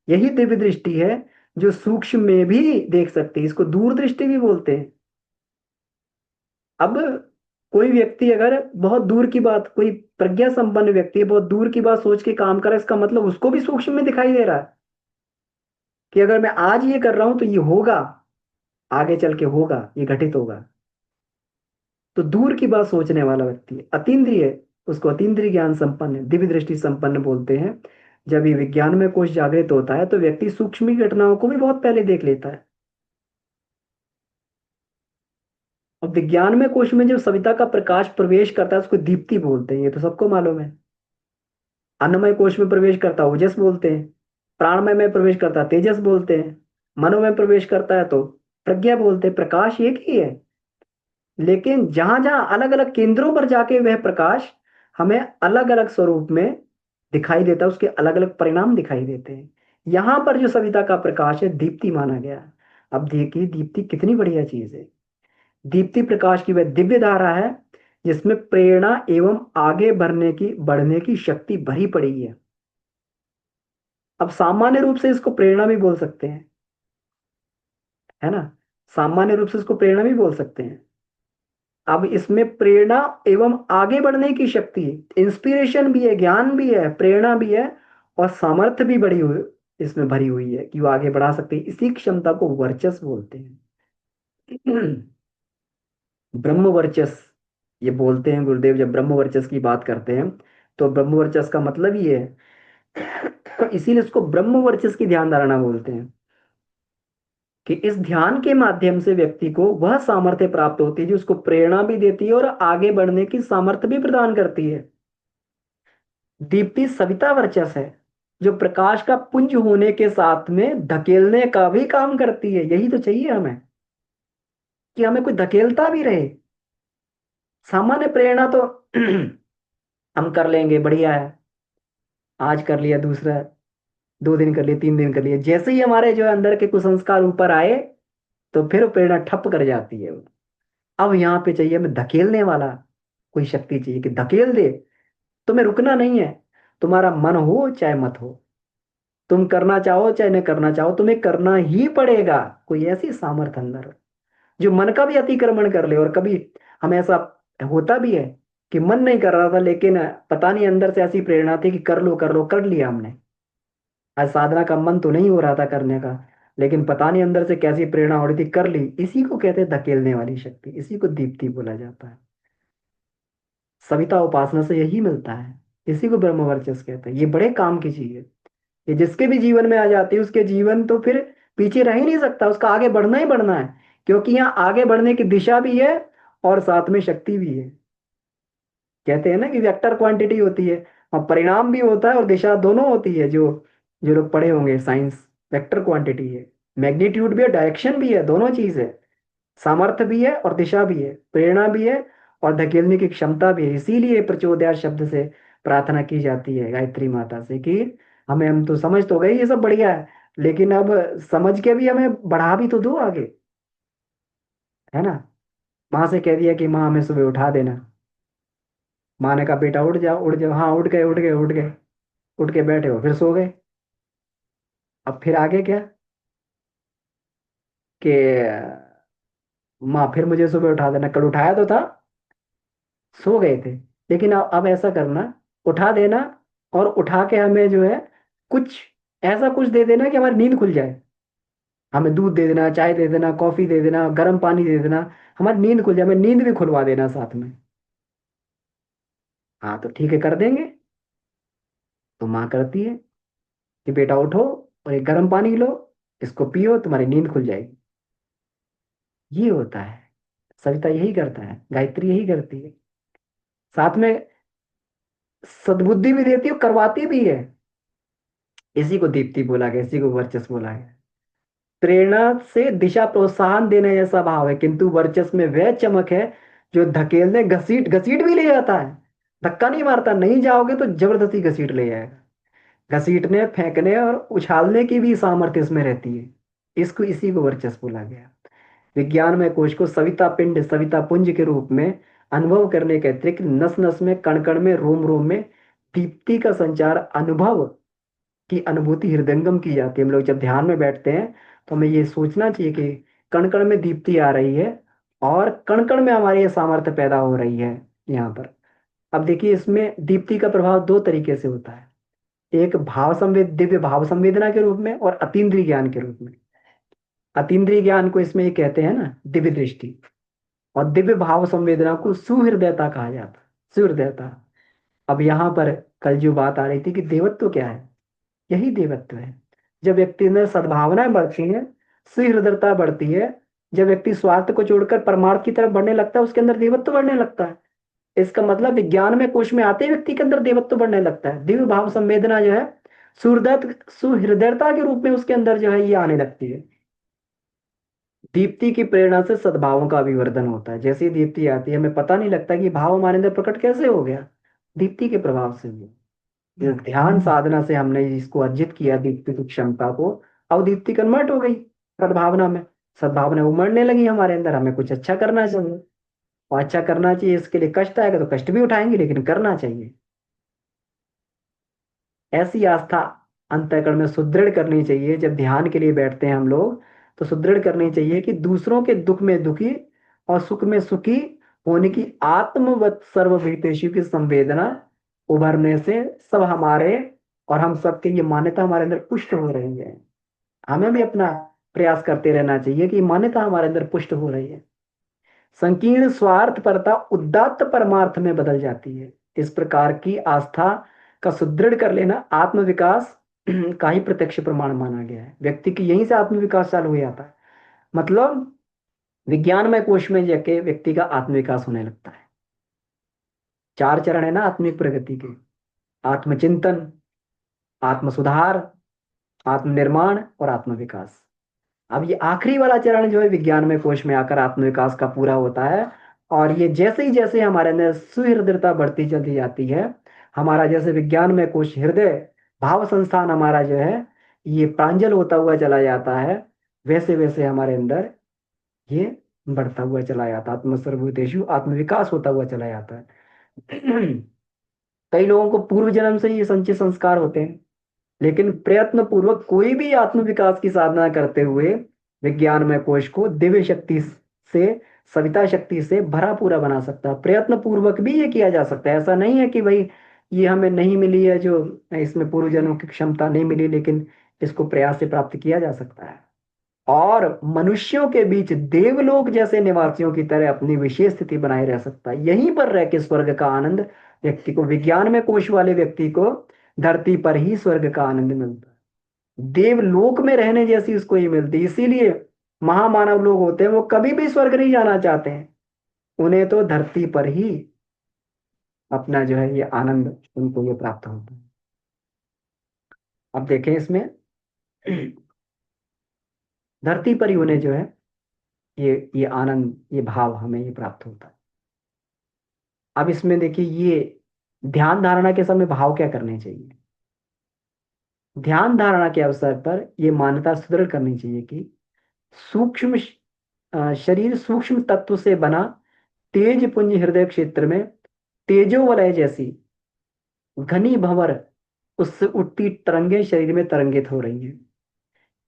यही दिव्य दृष्टि है जो सूक्ष्म में भी देख सकती है। इसको दूरदृष्टि भी बोलते हैं। अब कोई व्यक्ति अगर बहुत दूर की बात, कोई प्रज्ञा संपन्न व्यक्ति है, बहुत दूर की बात सोच के काम कर रहा है, इसका मतलब उसको भी सूक्ष्म में दिखाई दे रहा है कि अगर मैं आज ये कर रहा हूं तो ये होगा, आगे चल के होगा, ये घटित होगा। तो दूर की बात सोचने वाला व्यक्ति अतीन्द्रिय, उसको अतीन्द्रिय ज्ञान संपन्न, दिव्य दृष्टि संपन्न बोलते हैं। जब ये विज्ञान में कोश जागृत होता है तो व्यक्ति सूक्ष्म घटनाओं को भी बहुत पहले देख लेता है। और विज्ञान में कोश में जब सविता का प्रकाश प्रवेश करता है उसको दीप्ति बोलते हैं, ये तो सबको मालूम है। अन्नमय कोश में प्रवेश करता है ओजस बोलते हैं, प्राणमय में प्रवेश करता है तेजस बोलते हैं, मनो में प्रवेश करता है तो प्रज्ञा बोलते हैं। प्रकाश एक ही है, लेकिन जहां जहां अलग अलग केंद्रों पर जाके वह प्रकाश हमें अलग अलग स्वरूप में दिखाई देता है, उसके अलग अलग परिणाम दिखाई देते हैं। यहां पर जो सविता का प्रकाश है दीप्ति माना गया। अब देखिए दीप्ति कितनी बढ़िया चीज है। दीप्ति प्रकाश की वह दिव्य धारा है जिसमें प्रेरणा एवं आगे बढ़ने की शक्ति भरी पड़ी है। अब सामान्य रूप से इसको प्रेरणा भी बोल सकते हैं, है ना, सामान्य रूप से इसको प्रेरणा भी बोल सकते हैं। अब इसमें प्रेरणा एवं आगे बढ़ने की शक्ति, इंस्पिरेशन भी है, ज्ञान भी है, प्रेरणा भी है, और सामर्थ्य भी बड़ी हुई, इसमें भरी हुई है कि वो आगे बढ़ा सकते हैं। इसी क्षमता को वर्चस्व बोलते हैं। ब्रह्म वर्चस्व ये बोलते हैं गुरुदेव, जब ब्रह्म वर्चस्व की बात करते हैं तो ब्रह्म वर्चस्व का मतलब ये है। इसीलिए इसको ब्रह्म वर्चस्व की ध्यान धारणा बोलते हैं कि इस ध्यान के माध्यम से व्यक्ति को वह सामर्थ्य प्राप्त होती है जो उसको प्रेरणा भी देती है और आगे बढ़ने की सामर्थ्य भी प्रदान करती है। दीप्ति सविता वर्चस्व है जो प्रकाश का पुंज होने के साथ में धकेलने का भी काम करती है। यही तो चाहिए हमें, कि हमें कोई धकेलता भी रहे। सामान्य प्रेरणा तो हम कर लेंगे, बढ़िया है, आज कर लिया, दूसरा 2 दिन कर लिए, 3 दिन कर लिए, जैसे ही हमारे जो है अंदर के कुसंस्कार ऊपर आए तो फिर वो प्रेरणा ठप कर जाती है। अब यहाँ पे चाहिए हमें धकेलने वाला, कोई शक्ति चाहिए कि धकेल दे। तुम्हें रुकना नहीं है, तुम्हारा मन हो चाहे मत हो, तुम करना चाहो चाहे न करना चाहो, तुम्हें करना ही पड़ेगा। कोई ऐसी सामर्थ्य अंदर हो जो मन का भी अतिक्रमण कर ले। और कभी हमें ऐसा होता भी है कि मन नहीं कर रहा था, लेकिन पता नहीं अंदर से ऐसी प्रेरणा थी कि कर लो कर लो, कर लिया हमने। आज साधना का मन तो नहीं हो रहा था करने का, लेकिन पता नहीं अंदर से कैसी प्रेरणा हो रही थी, कर ली। इसी को कहते हैं धकेलने वाली शक्ति, इसी को दीप्ति बोला जाता है। सविता उपासना से यही मिलता है, इसी को ब्रह्म वर्चस्व कहते हैं। ये बड़े काम की चीज है, ये जिसके भी जीवन में आ जाती है उसके जीवन तो फिर पीछे रह ही नहीं सकता, उसका आगे बढ़ना ही बढ़ना है। क्योंकि यहाँ आगे बढ़ने की दिशा भी है और साथ में शक्ति भी है। कहते हैं ना कि वेक्टर क्वांटिटी होती है, और परिणाम भी होता है और दिशा दोनों होती है। जो जो लोग पढ़े होंगे साइंस, वेक्टर क्वांटिटी है, मैग्नीट्यूड भी है, डायरेक्शन भी है, दोनों चीज है। सामर्थ्य भी है और दिशा भी है, प्रेरणा भी है और धकेलने की क्षमता भी है। इसीलिए प्रचोदया शब्द से प्रार्थना की जाती है गायत्री माता से कि हमें, हम तो समझ तो गए ये सब बढ़िया है, लेकिन अब समझ के भी हमें बढ़ा भी तो दो आगे, है ना। माँ से कह दिया कि माँ हमें सुबह उठा देना, माँ ने कहा बेटा उठ जाओ उठ जाओ, हाँ उठ गए उठ गए उठ गए, उठ के बैठे हो फिर सो गए। अब फिर आगे क्या, कि माँ फिर मुझे सुबह उठा देना, कल उठाया तो था, सो गए थे। लेकिन अब ऐसा करना, उठा देना, और उठा के हमें जो है कुछ ऐसा कुछ दे देना कि हमारी नींद खुल जाए। हमें दूध दे देना, चाय दे देना, कॉफी दे देना, गर्म पानी दे देना, हमारी नींद खुल जाए, हमें नींद भी खुलवा देना साथ में। हाँ तो ठीक है, कर देंगे। तो माँ करती है कि बेटा उठो और एक गर्म पानी लो, इसको पियो, तुम्हारी नींद खुल जाएगी। ये होता है, सविता यही करता है, गायत्री यही करती है। साथ में सद्बुद्धि भी देती है और करवाती भी है। इसी को दीप्ति बोला गया, इसी को वर्चस्व बोला गया। प्रेरणा से दिशा प्रोत्साहन देने जैसा भाव है, किंतु वर्चस्व में वह चमक है जो धकेलने घसीट घसीट भी ले जाता है। धक्का नहीं मारता, नहीं जाओगे तो जबरदस्ती घसीट ले जाएगा। घसीटने, फेंकने और उछालने की भी सामर्थ्य इसमें रहती है। इसको, इसी को वर्चस्व बोला गया। विज्ञान में कोश को सविता पिंड, सविता पुंज के रूप में अनुभव करने के अतिरिक्त नस नस में, कण कण में, रोम रोम में दीप्ति का संचार, अनुभव की अनुभूति हृदयंगम की जाती है। हम लोग जब ध्यान में बैठते हैं तो हमें ये सोचना चाहिए कि कण कण में दीप्ति आ रही है और कण कण में हमारी ये सामर्थ्य पैदा हो रही है यहाँ पर। अब देखिए, इसमें दीप्ति का प्रभाव दो तरीके से होता है। एक भाव संवेद, दिव्य भाव संवेदना के रूप में, और अतीन्द्रिय ज्ञान के रूप में। अतीन्द्रिय ज्ञान को इसमें ये कहते हैं ना, दिव्य दृष्टि। और दिव्य भाव संवेदना को सुहृदयता कहा जाता है, सुहृदयता। अब यहाँ पर कल जो बात आ रही थी कि देवत्व क्या है, यही देवत्व है। जब व्यक्ति में सद्भावनाएं बढ़ती हैं, सुहृदयता बढ़ती है, जब व्यक्ति स्वार्थ को छोड़कर परमार्थ की तरफ बढ़ने लगता है, उसके अंदर देवत्व बढ़ने लगता है। इसका मतलब विज्ञान में कोश में आते ही व्यक्ति के अंदर देवत्व बढ़ने लगता है। दिव्य भाव संवेदना जो है सुहृदयता के रूप में उसके अंदर जो है ये आने लगती है। दीप्ति की प्रेरणा से सद्भावों का अभिवर्धन होता है। जैसे ही दीप्ति आती है, हमें पता नहीं लगता कि भाव हमारे अंदर प्रकट कैसे हो गया, दीप्ति के प्रभाव से हुआ। इस ध्यान साधना से हमने इसको अर्जित किया, दीप्ति की क्षमता को। अब दीप्ति कन्वर्ट हो गई सद्भावना में, सद्भावना उमड़ने लगी हमारे अंदर। हमें कुछ अच्छा करना चाहिए, और अच्छा करना चाहिए, इसके लिए कष्ट आएगा तो कष्ट भी उठाएंगे, लेकिन करना चाहिए। ऐसी आस्था अंतःकरण में सुदृढ़ करनी चाहिए। जब ध्यान के लिए बैठते हैं हम लोग, तो सुदृढ़ करनी चाहिए कि दूसरों के दुख में दुखी और सुख में सुखी होने की आत्मवत सर्वभूतेषु की संवेदना उभरने से सब हमारे और हम सबके ये मान्यता हमारे अंदर पुष्ट हो रही है। हमें भी अपना प्रयास करते रहना चाहिए कि मान्यता हमारे अंदर पुष्ट हो रही है। संकीर्ण स्वार्थपरता उदात्त परमार्थ में बदल जाती है। इस प्रकार की आस्था का सुदृढ़ कर लेना आत्मविकास का ही प्रत्यक्ष प्रमाण माना गया है। व्यक्ति की यहीं से आत्मविकास चालू हो जाता है। मतलब विज्ञानमय कोश में जाके व्यक्ति का आत्मविकास होने लगता है। चार चरण है ना आत्मिक प्रगति के: आत्मचिंतन, आत्म सुधार, आत्मनिर्माण और आत्मविकास। अब ये आखिरी वाला चरण जो है विज्ञान में कोश में आकर आत्मविकास का पूरा होता है। और ये जैसे ही जैसे हमारे अंदर सुहृदयता बढ़ती चली जाती है, हमारा जैसे विज्ञान में कोश हृदय भाव संस्थान हमारा जो है ये प्रांजल होता हुआ चला जाता है, वैसे वैसे हमारे अंदर ये बढ़ता हुआ चला जाता है, आत्म सर्वभूतेषु आत्मविकास होता हुआ चला जाता है। कई लोगों को पूर्व जन्म से ये संचित संस्कार होते हैं, लेकिन प्रयत्न पूर्वक कोई भी आत्म विकास की साधना करते हुए विज्ञानमय कोश को दिव्य शक्ति से, सविता शक्ति से भरा पूरा बना सकता है। प्रयत्न पूर्वक भी ये किया जा सकता है। ऐसा नहीं है कि भाई ये हमें नहीं मिली है, जो इसमें पूर्व जन्मों की क्षमता नहीं मिली, लेकिन इसको प्रयास से प्राप्त किया जा सकता है। और मनुष्यों के बीच देवलोक जैसे निवासियों की तरह अपनी विशेष स्थिति बनाए रह सकता है। यहीं पर रह के स्वर्ग का आनंद व्यक्ति को, विज्ञान में कोश वाले व्यक्ति को धरती पर ही स्वर्ग का आनंद मिलता है। देवलोक में रहने जैसी उसको ही मिलती है। इसीलिए महामानव लोग होते हैं, वो कभी भी स्वर्ग नहीं जाना चाहते हैं, उन्हें तो धरती पर ही अपना जो है ये आनंद उनको ये प्राप्त होता है। अब देखें इसमें धरती पर ही उन्हें जो है ये आनंद, ये भाव हमें ये प्राप्त होता है। अब इसमें देखिए, ये ध्यान धारणा के समय भाव क्या करने चाहिए। ध्यान धारणा के अवसर पर यह मान्यता सुदृढ़ करनी चाहिए कि सूक्ष्म शरीर सूक्ष्म तत्व से बना तेज पुंज हृदय क्षेत्र में तेजो वलय जैसी घनी भंवर उससे उठती तरंगे शरीर में तरंगित हो रही हैं।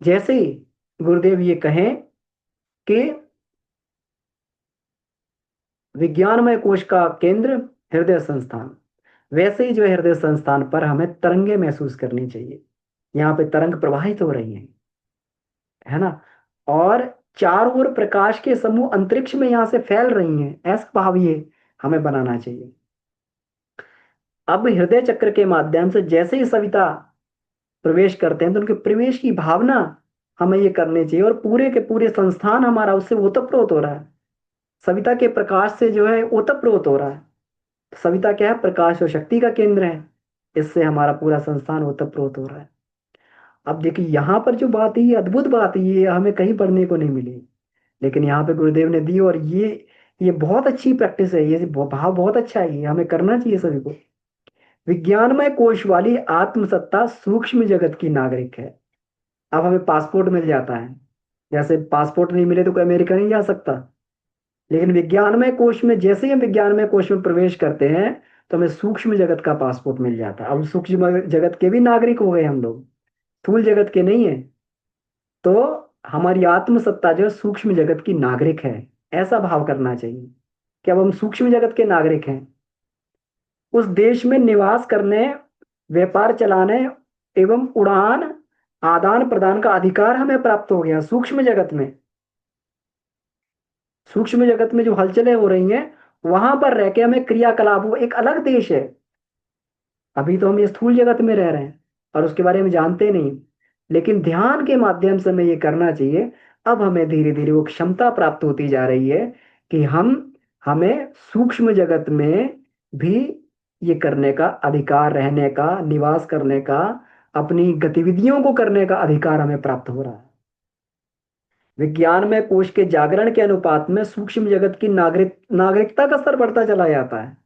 जैसे ही गुरुदेव ये कहें कि विज्ञानमय कोश का केंद्र हृदय संस्थान, वैसे ही जो हृदय संस्थान पर हमें तरंगे महसूस करनी चाहिए। यहाँ पे तरंग प्रवाहित हो रही हैं, है ना, और चारों ओर प्रकाश के समूह अंतरिक्ष में यहाँ से फैल रही हैं, ऐसा भाव ये हमें बनाना चाहिए। अब हृदय चक्र के माध्यम से जैसे ही सविता प्रवेश करते हैं, तो उनके प्रवेश की भावना हमें ये करनी चाहिए, और पूरे के पूरे संस्थान हमारा उससे ओतप्रोत हो रहा है, सविता के प्रकाश से जो है ओतप्रोत हो रहा है। सविता क्या है, प्रकाश और शक्ति का केंद्र है। इससे हमारा पूरा संस्थान ओतप्रोत हो रहा है। अब देखिए यहाँ पर जो बात है, ये अद्भुत बात है, ये हमें कहीं पढ़ने को नहीं मिली, लेकिन यहाँ पे गुरुदेव ने दी। और ये बहुत अच्छी प्रैक्टिस है, ये भाव बहुत अच्छा है, ये हमें करना चाहिए सभी को। विज्ञानमय कोश वाली आत्मसत्ता सूक्ष्म जगत की नागरिक है। अब हमें पासपोर्ट मिल जाता है, जैसे पासपोर्ट नहीं मिले तो कोई अमेरिका नहीं जा सकता, लेकिन विज्ञानमय कोश में जैसे ही हम विज्ञानमय कोश में प्रवेश करते हैं तो हमें सूक्ष्म जगत का पासपोर्ट मिल जाता है। अब सूक्ष्म जगत के भी नागरिक हो गए हम लोग, स्थूल जगत के नहीं है। तो हमारी आत्मसत्ता जो है सूक्ष्म जगत की नागरिक है, ऐसा भाव करना चाहिए कि अब हम सूक्ष्म जगत के नागरिक हैं। उस देश में निवास करने, व्यापार चलाने एवं उड़ान आदान प्रदान का अधिकार हमें प्राप्त हो गया सूक्ष्म जगत में। सूक्ष्म जगत में जो हलचलें हो रही हैं, वहां पर रह के हमें क्रियाकलाप, वो एक अलग देश है। अभी तो हम ये स्थूल जगत में रह रहे हैं और उसके बारे में जानते नहीं, लेकिन ध्यान के माध्यम से हमें ये करना चाहिए। अब हमें धीरे धीरे वो क्षमता प्राप्त होती जा रही है कि हमें सूक्ष्म जगत में भी ये करने का अधिकार, रहने का, निवास करने का, अपनी गतिविधियों को करने का अधिकार हमें प्राप्त हो रहा है। विज्ञान में कोश के जागरण के अनुपात में सूक्ष्म जगत की नागरिकता का स्तर बढ़ता चला जाता है।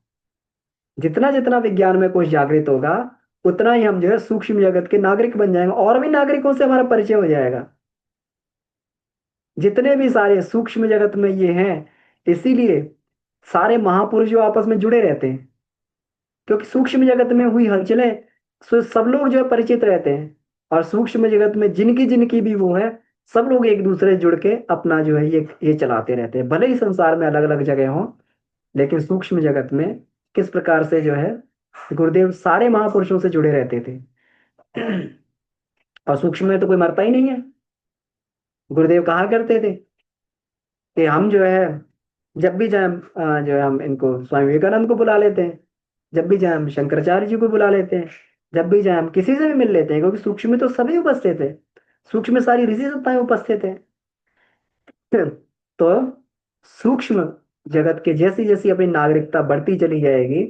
जितना जितना विज्ञान में कोश जागृत होगा, उतना ही हम जो है सूक्ष्म जगत के नागरिक बन जाएंगे, और भी नागरिकों से हमारा परिचय हो जाएगा। जितने भी सारे सूक्ष्म जगत में ये हैं, इसीलिए सारे महापुरुष जो आपस में जुड़े रहते हैं, क्योंकि सूक्ष्म जगत में हुई हलचलें सब लोग जो है परिचित रहते हैं। और सूक्ष्म जगत में जिनकी जिनकी भी वो है, सब लोग एक दूसरे से जुड़ के अपना जो है ये चलाते रहते हैं। भले ही संसार में अलग अलग जगह हों, लेकिन सूक्ष्म जगत में किस प्रकार से जो है गुरुदेव सारे महापुरुषों से जुड़े रहते थे। और सूक्ष्म में तो कोई मरता ही नहीं है। गुरुदेव कहा करते थे कि हम जो है जब भी जाए जो है हम इनको स्वामी विवेकानंद को बुला लेते हैं, जब भी जाए हम शंकराचार्य जी को बुला लेते हैं, जब भी जाए हम किसी से भी मिल लेते हैं, क्योंकि सूक्ष्म में तो सभी उपस्थित है। सूक्ष्म में सारी ऋषि सत्ताएं उपस्थित है। तो सूक्ष्म जगत के जैसी जैसी अपनी नागरिकता बढ़ती चली जाएगी,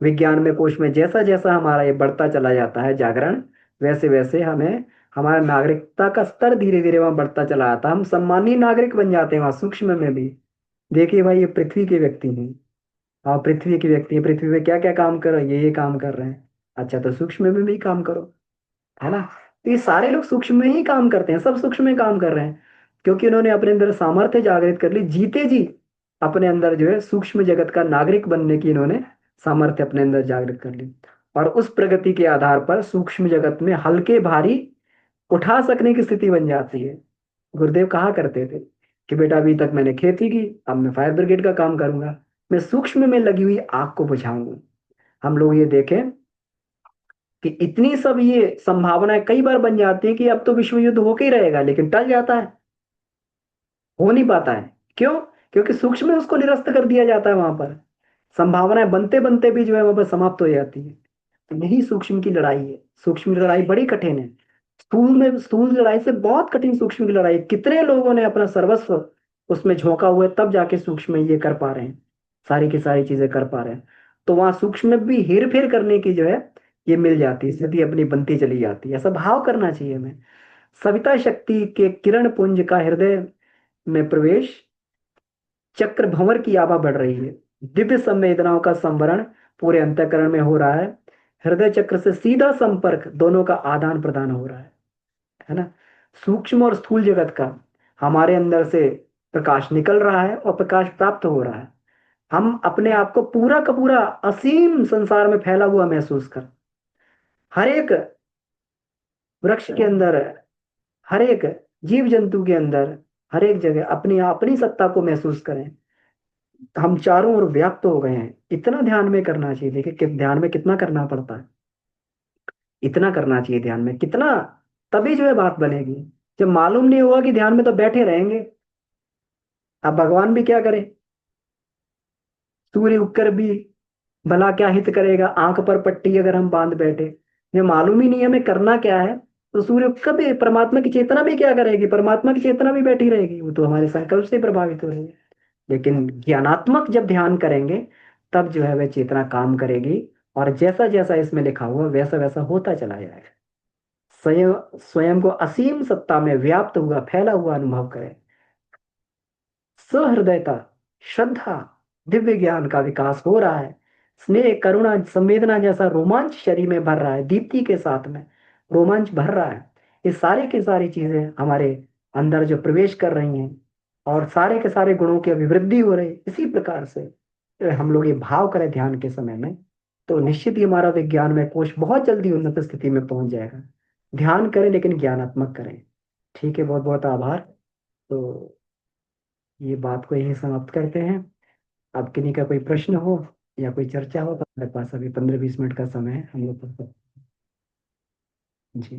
विज्ञान में कोश में जैसा जैसा हमारा ये बढ़ता चला जाता है जागरण, वैसे वैसे हमें हमारा नागरिकता का स्तर धीरे धीरे वहां बढ़ता चला आता है। हम सम्मानीय नागरिक बन जाते हैं वहां सूक्ष्म में भी। देखिए भाई, ये पृथ्वी के व्यक्ति हैं, हाँ पृथ्वी के व्यक्ति हैं, पृथ्वी में क्या क्या काम कर रहे हैं, ये काम कर रहे हैं। अच्छा, तो सूक्ष्म में भी काम करो, है ना। तो ये सारे लोग सूक्ष्म में ही काम करते हैं, सब सूक्ष्म में काम कर रहे हैं, क्योंकि उन्होंने अपने अंदर सामर्थ्य जागृत कर ली, जीते जी अपने अंदर जो है सूक्ष्म जगत का नागरिक बनने की इन्होंने सामर्थ्य अपने अंदर जागृत कर ली। और उस प्रगति के आधार पर सूक्ष्म जगत में हल्के भारी उठा सकने की स्थिति बन जाती है। गुरुदेव कहा करते थे कि बेटा अभी तक मैंने खेती की, अब मैं फायर ब्रिगेड का काम करूंगा, मैं सूक्ष्म में लगी हुई आग को बुझाऊंगा। हम लोग ये देखें कि इतनी सब ये संभावनाएं कई बार बन जाती है कि अब तो विश्व युद्ध होके ही रहेगा, लेकिन टल जाता है, हो नहीं पाता है। क्यों? क्योंकि सूक्ष्म में उसको निरस्त कर दिया जाता है। वहां पर संभावनाएं बनते बनते भी जो है वहां पर समाप्त हो जाती है। तो यही सूक्ष्म की लड़ाई है। सूक्ष्म की लड़ाई बड़ी कठिन है। स्थूल लड़ाई से बहुत कठिन सूक्ष्म की लड़ाई। कितने लोगों ने अपना सर्वस्व उसमें झोंका हुआ है, तब जाके सूक्ष्म में ये कर पा रहे हैं, सारी की सारी चीजें कर पा रहे हैं। तो वहां सूक्ष्म में भी हेर फेर करने की जो है ये मिल जाती है, स्थिति अपनी बनती चली जाती है। ऐसा भाव करना चाहिए हमें। सविता शक्ति के किरण पुंज का हृदय में प्रवेश, चक्र भंवर की आभा बढ़ रही है। दिव्य संवेदनाओं का संवरण पूरे अंतःकरण में हो रहा है। हृदय चक्र से सीधा संपर्क, दोनों का आदान प्रदान हो रहा है ना। सूक्ष्म और स्थूल जगत का हमारे अंदर से प्रकाश निकल रहा है और प्रकाश प्राप्त हो रहा है। हम अपने आप को पूरा का पूरा असीम संसार में फैला हुआ महसूस कर, हर एक वृक्ष के अंदर, हर एक जीव जंतु के अंदर, हर एक जगह अपनी अपनी सत्ता को महसूस करें। हम चारों ओर व्याप्त हो गए हैं। इतना ध्यान में करना चाहिए। देखिए कि ध्यान में कितना करना पड़ता है, इतना करना चाहिए ध्यान में कितना, तभी जो है बात बनेगी। जब मालूम नहीं होगा कि ध्यान में तो बैठे रहेंगे। अब भगवान भी क्या करे, सूर्य उगकर भी भला क्या हित करेगा, आंख पर पट्टी अगर हम बांध बैठे। ये मालूम ही नहीं हमें करना क्या है, तो सूर्य कभी, परमात्मा की चेतना भी क्या करेगी, परमात्मा की चेतना भी बैठी रहेगी, वो तो हमारे संकल्प से प्रभावित हो रही है। लेकिन ज्ञानात्मक जब ध्यान करेंगे, तब जो है वह चेतना काम करेगी, और जैसा जैसा इसमें लिखा हुआ वैसा वैसा होता चला जाएगा। स्वयं स्वयं को असीम सत्ता में व्याप्त हुआ फैला हुआ अनुभव करें। सहृदयता, श्रद्धा, दिव्य ज्ञान का विकास हो रहा है। स्नेह, करुणा, संवेदना जैसा रोमांच शरीर में भर रहा है, दीप्ति के साथ में रोमांच भर रहा है। ये सारी की सारी चीजें हमारे अंदर जो प्रवेश कर रही हैं, और सारे के सारे गुणों की अभिवृद्धि हो रही है। इसी प्रकार से हम लोग ये भाव करें ध्यान के समय में, तो निश्चित ही हमारा विज्ञान में कोश बहुत जल्दी उन्नत स्थिति में पहुंच जाएगा। ध्यान करें लेकिन ज्ञानात्मक करें। ठीक है, बहुत बहुत आभार। तो ये बात को यही समाप्त करते हैं। अब किन्हीं का कोई प्रश्न हो या कोई चर्चा हो तो हमारे पास अभी 15-20 मिनट का समय है, हम लोग जी।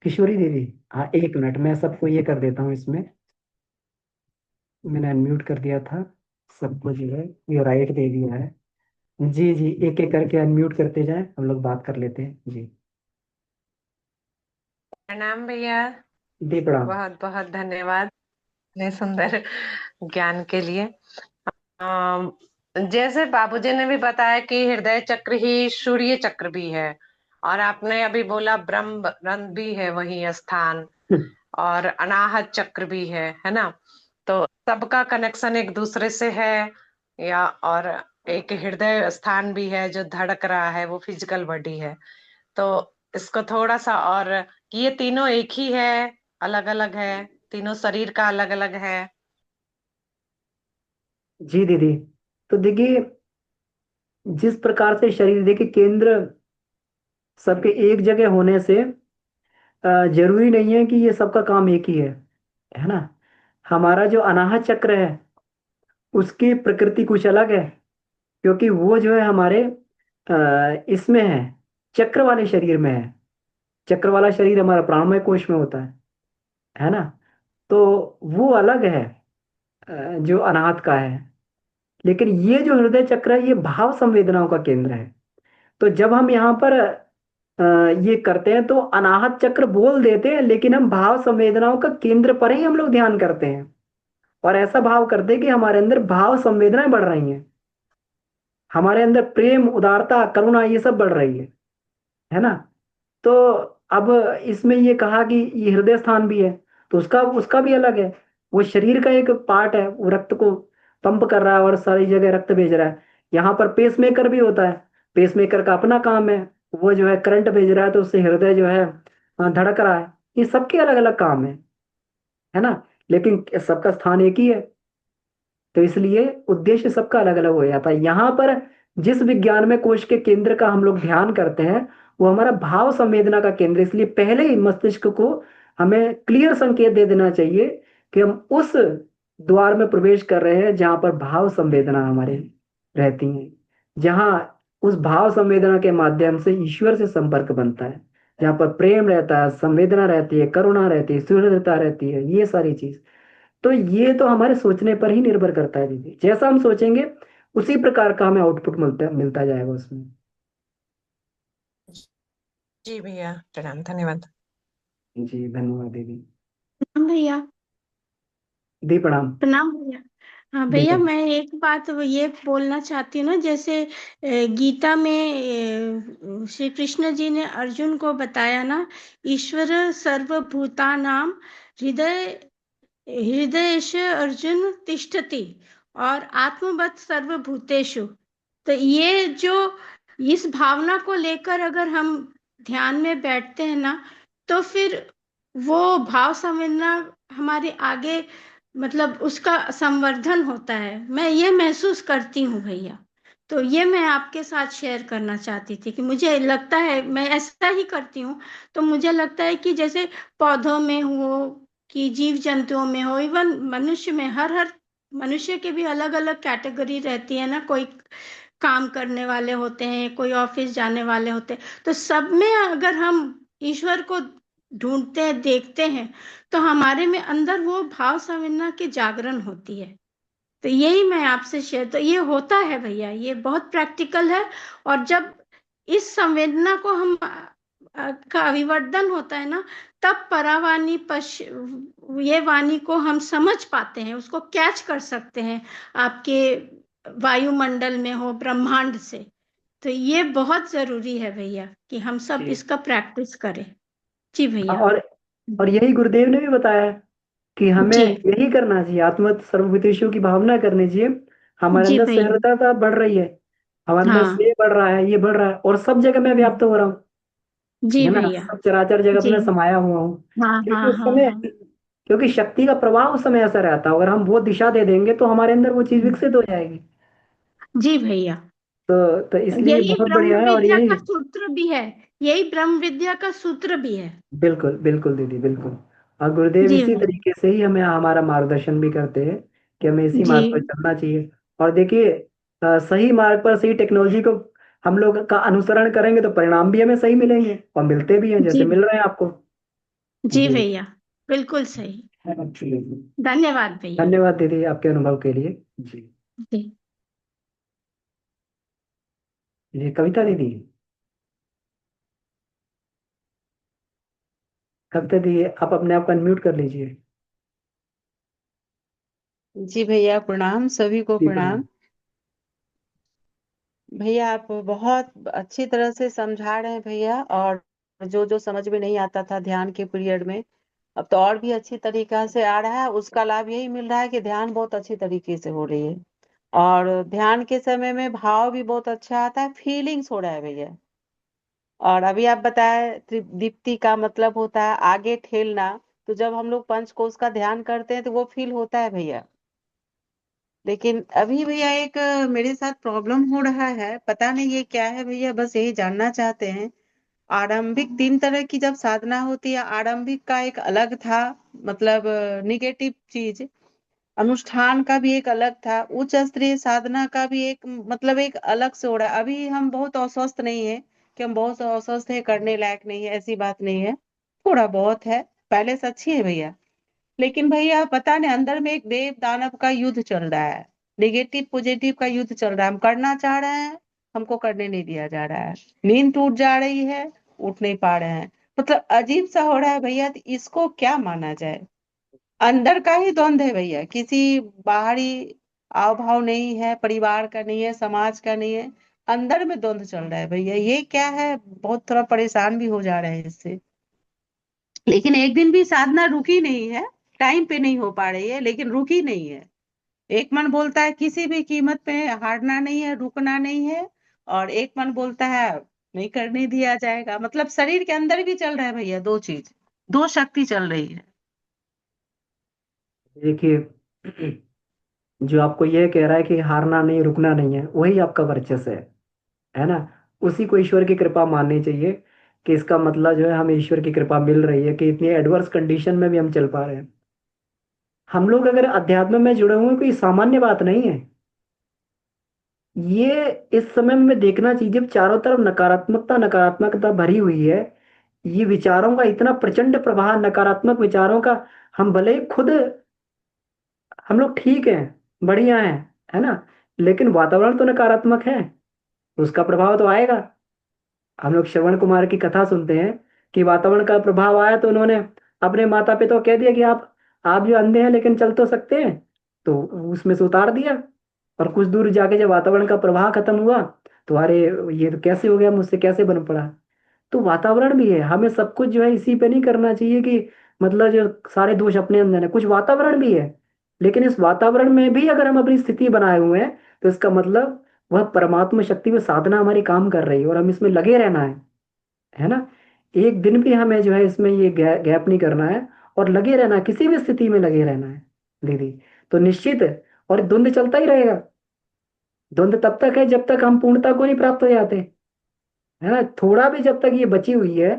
किशोरी देवी, हाँ 1 मिनट, मैं सबको ये कर देता हूँ इसमें। मैंने अनम्यूट कर दिया था सबको, जो है ये राइट दे दिया है। जी जी, एक एक करके अनम्यूट करते जाएं, हम लोग बात कर लेते हैं जी।
प्रणाम भैया।
दी प्रणाम।
बहुत बहुत धन्यवाद इतने सुंदर ज्ञान के लिए। अम, जैसे बाबूजी ने भी बताया कि हृदय चक्र ही सूर्य चक्र भी है, और आपने अभी बोला ब्रह्म रंध्र भी है वही स्थान, और अनाहत चक्र भी है ना। तो सबका कनेक्शन एक दूसरे से है, या और एक हृदय स्थान भी है जो धड़क रहा है, वो फिजिकल बॉडी है। तो इसको थोड़ा सा और, कि ये तीनों एक ही है, अलग अलग है, तीनों शरीर का अलग अलग है।
जी दीदी, तो देखिए, जिस प्रकार से शरीर, देखिए केंद्र सबके एक जगह होने से जरूरी नहीं है कि ये सबका काम एक ही है ना। हमारा जो अनाहत चक्र है उसकी प्रकृति कुछ अलग है, क्योंकि वो जो है हमारे इसमें है, चक्र वाले शरीर में है। चक्र वाला शरीर हमारा प्राणमय कोश में होता है ना। तो वो अलग है जो अनाहत का है। लेकिन ये जो हृदय चक्र है ये भाव संवेदनाओं का केंद्र है। तो जब हम यहाँ पर ये करते हैं तो अनाहत चक्र बोल देते हैं, लेकिन हम भाव संवेदनाओं का केंद्र पर ही हम लोग ध्यान करते हैं, और ऐसा भाव करते हैं कि हमारे अंदर भाव संवेदनाएं बढ़ रही हैं, हमारे अंदर प्रेम, उदारता, करुणा ये सब बढ़ रही है ना। तो अब इसमें ये कहा कि ये हृदय स्थान भी है, तो उसका उसका भी अलग है। वो शरीर का एक पार्ट है, वो रक्त को पंप कर रहा है और सारी जगह रक्त भेज रहा है। यहाँ पर पेसमेकर भी होता है, पेसमेकर का अपना काम है, वो जो है करंट भेज रहा है, तो उससे हृदय जो है धड़क रहा है। ये सबके अलग अलग काम है ना। लेकिन सबका स्थान एक ही है, तो इसलिए उद्देश्य सबका अलग अलग हो जाता है। यहाँ पर जिस विज्ञान में कोश के केंद्र का हम लोग ध्यान करते हैं वो हमारा भाव संवेदना का केंद्र, इसलिए पहले ही मस्तिष्क को हमें क्लियर संकेत दे देना चाहिए कि हम उस द्वार में प्रवेश कर रहे हैं जहां पर भाव संवेदना हमारे रहती हैं, जहां उस भाव संवेदना के माध्यम से ईश्वर से संपर्क बनता है, जहां पर प्रेम रहता है, संवेदना रहती है, करुणा रहती है, सुहृदता रहती है, ये सारी चीज। तो ये तो हमारे सोचने पर ही निर्भर करता है दीदी, जैसा हम सोचेंगे उसी प्रकार का हमें आउटपुट मिलता मिलता जाएगा उसमें।
जी भैया, प्रणाम, धन्यवाद।
जी धन्यवाद दीदी।
प्रणाम भैया।
दी प्रणाम।
प्रणाम भैया। हाँ
दी
भैया,
प्रणाम।
मैं एक बात वो ये बोलना चाहती हूँ ना, जैसे गीता में श्री कृष्ण जी ने अर्जुन को बताया ना, ईश्वर सर्वभूतानां हृदय हृदयेश अर्जुन तिष्ठति, और आत्मवत् सर्वभूतेषु। तो ये जो इस भावना को लेकर अगर हम ध्यान में बैठते हैं ना, तो फिर वो भाव संवेदना हमारे आगे, मतलब उसका संवर्धन होता है। मैं ये महसूस करती हूँ भैया। तो ये मैं आपके साथ शेयर करना चाहती थी कि मुझे लगता है मैं ऐसा ही करती हूँ। तो मुझे लगता है कि जैसे पौधों में हो, कि जीव जंतुओं में हो, इवन मनुष्य में, हर हर मनुष्य के भी अलग अलग कैटेगरी रहती है ना। कोई काम करने वाले होते हैं, कोई ऑफिस जाने वाले होते हैं। तो सब में अगर हम ईश्वर को ढूंढते हैं, देखते हैं, तो हमारे में अंदर वो भाव संवेदना की जागरण होती है। तो यही मैं आपसे शेयर, तो ये होता है भैया, ये बहुत प्रैक्टिकल है। और जब इस संवेदना को हम का अभिवर्धन होता है ना, तब परावाणी ये वाणी को हम समझ पाते हैं, उसको कैच कर सकते हैं आपके वायुमंडल में हो, ब्रह्मांड से। तो ये बहुत जरूरी है भैया कि हम सब
जी।
इसका प्रैक्टिस करें। जी
हाँ,
भैया।
और यही गुरुदेव ने भी बताया है कि हमें
जी।
यही करना चाहिए, आत्मत सर्वभूतेषु की भावना करनी चाहिए। हमारे
जी
अंदर
भैया।
सहृदयता बढ़ रही है, हमारे अंदर
हाँ।
स्नेह बढ़ रहा है, ये बढ़ रहा है, और सब जगह मैं व्याप्त हो रहा हूँ,
जी
है ना,
भैया।
सब चराचर जगत
जी।
में समाया हुआ हूँ।
हाँ
क्योंकि
हाँ
उस
हाँ
समय,
हाँ।
क्योंकि शक्ति का प्रवाह उस समय ऐसा रहता है, अगर हम वो दिशा दे देंगे तो हमारे अंदर वो चीज विकसित हो जाएगी।
जी भैया।
तो इसलिए
यही
बहुत बढ़िया
ब्रह्म
है, और
विद्या
यही
का सूत्र भी है। यही ब्रह्म विद्या का सूत्र भी है।
बिल्कुल बिल्कुल दीदी, बिल्कुल। और गुरुदेव
जी
इसी
भैया।
तरीके से ही हमें हमारा मार्गदर्शन भी करते हैं कि हमें इसी
जी।
मार्ग पर चलना चाहिए। और देखिए, सही मार्ग पर सही टेक्नोलॉजी को हम लोग का अनुसरण करेंगे तो परिणाम भी हमें सही मिलेंगे, और मिलते भी हैं, जैसे
जी।
मिल रहे हैं आपको।
जी
जी।
भैया। बिल्कुल सही।
जी।
धन्यवाद भैया।
धन्यवाद दीदी आपके अनुभव के लिए। जी।
जी।
जी, कविता दीदी, कविता दीदी आप अपने आप को अनम्यूट कर लीजिए।
जी भैया, प्रणाम, सभी को
जी,
प्रणाम।
प्रणाम।
भैया आप बहुत अच्छी तरह से समझा रहे हैं भैया, और जो जो समझ में नहीं आता था ध्यान के पीरियड में, अब तो और भी अच्छी तरीका से आ रहा है। उसका लाभ यही मिल रहा है कि ध्यान बहुत अच्छी तरीके से हो रही है, और ध्यान के समय में भाव भी बहुत अच्छा आता है, फीलिंग्स हो रहा है भैया। और अभी आप बताए दीप्ति का मतलब होता है आगे ठेलना, तो जब हम लोग पंचकोश का ध्यान करते हैं तो वो फील होता है भैया। लेकिन अभी भैया एक मेरे साथ प्रॉब्लम हो रहा है, पता नहीं ये क्या है भैया, बस यही जानना चाहते हैं। आरंभिक 3 तरह की जब साधना होती है, आरंभिक का एक अलग था, मतलब निगेटिव चीज, अनुष्ठान का भी एक अलग था, उच्च स्तरीय साधना का भी एक मतलब एक अलग से हो रहा है। अभी हम बहुत अस्वस्थ नहीं है कि हम बहुत अस्वस्थ है, करने लायक नहीं है, ऐसी बात नहीं है, थोड़ा बहुत है, पहले से अच्छी है भैया। लेकिन भैया पता नहीं अंदर में एक देव दानव का युद्ध चल रहा है, नेगेटिव पॉजिटिव का युद्ध चल रहा है। हम करना चाह रहे हैं, हमको करने नहीं दिया जा रहा है, नींद टूट जा रही है, उठ नहीं पा रहे हैं, मतलब अजीब सा हो रहा है भैया। तो इसको क्या माना जाए? अंदर का ही द्वंद है भैया, किसी बाहरी आव भाव नहीं है, परिवार का नहीं है, समाज का नहीं है, अंदर में द्वंद चल रहा है भैया। ये क्या है? बहुत थोड़ा परेशान भी हो जा रहे हैं इससे। लेकिन एक दिन भी साधना रुकी नहीं है, टाइम पे नहीं हो पा रही है, लेकिन रुकी नहीं है। एक मन बोलता है किसी भी कीमत पे हारना नहीं है, रुकना नहीं है, और एक मन बोलता है नहीं करने दिया जाएगा। मतलब शरीर के अंदर भी चल रहा है भैया दो चीज, दो शक्ति चल रही है।
देखिए, जो आपको यह कह रहा है कि हारना नहीं, रुकना नहीं है, वही आपका वर्चस्व है ना। उसी को ईश्वर की कृपा माननी चाहिए, कि इसका मतलब जो है हमें ईश्वर की कृपा मिल रही है कि इतनी एडवर्स कंडीशन में भी हम चल पा रहे हैं। हम लोग अगर अध्यात्म में जुड़े हुए हैं, कोई सामान्य बात नहीं है ये। इस समय में देखना चाहिए, जब चारों तरफ नकारात्मकता नकारात्मकता भरी हुई है, ये विचारों का इतना प्रचंड प्रवाह, नकारात्मक विचारों का। हम भले ही खुद, हम लोग ठीक हैं, बढ़िया हैं, है ना, लेकिन वातावरण तो नकारात्मक है, उसका प्रभाव तो आएगा। हम लोग श्रवण कुमार की कथा सुनते हैं कि वातावरण का प्रभाव आया तो उन्होंने अपने माता पिता को कह दिया कि आप जो अंधे हैं लेकिन चल तो सकते हैं, तो उसमें से उतार दिया। और कुछ दूर जाके जब वातावरण का प्रवाह खत्म हुआ, तो अरे ये तो कैसे हो गया, मुझसे कैसे बन पड़ा। तो वातावरण भी है, हमें सब कुछ जो है इसी पे नहीं करना चाहिए कि मतलब जो सारे दोष अपने अंदर है, कुछ वातावरण भी है। लेकिन इस वातावरण में भी अगर हम अपनी स्थिति बनाए हुए हैं, तो इसका मतलब वह परमात्मा शक्ति में साधना हमारी काम कर रही है, और हम इसमें लगे रहना है ना। एक दिन भी हमें जो है इसमें ये गैप नहीं करना है, और लगे रहना है, किसी भी स्थिति में लगे रहना है दीदी। तो निश्चित, और द्वंद्व चलता ही रहेगा। द्वंद्व तब तक है जब तक हम पूर्णता को नहीं प्राप्त हो जाते, है ना। थोड़ा भी जब तक ये बची हुई है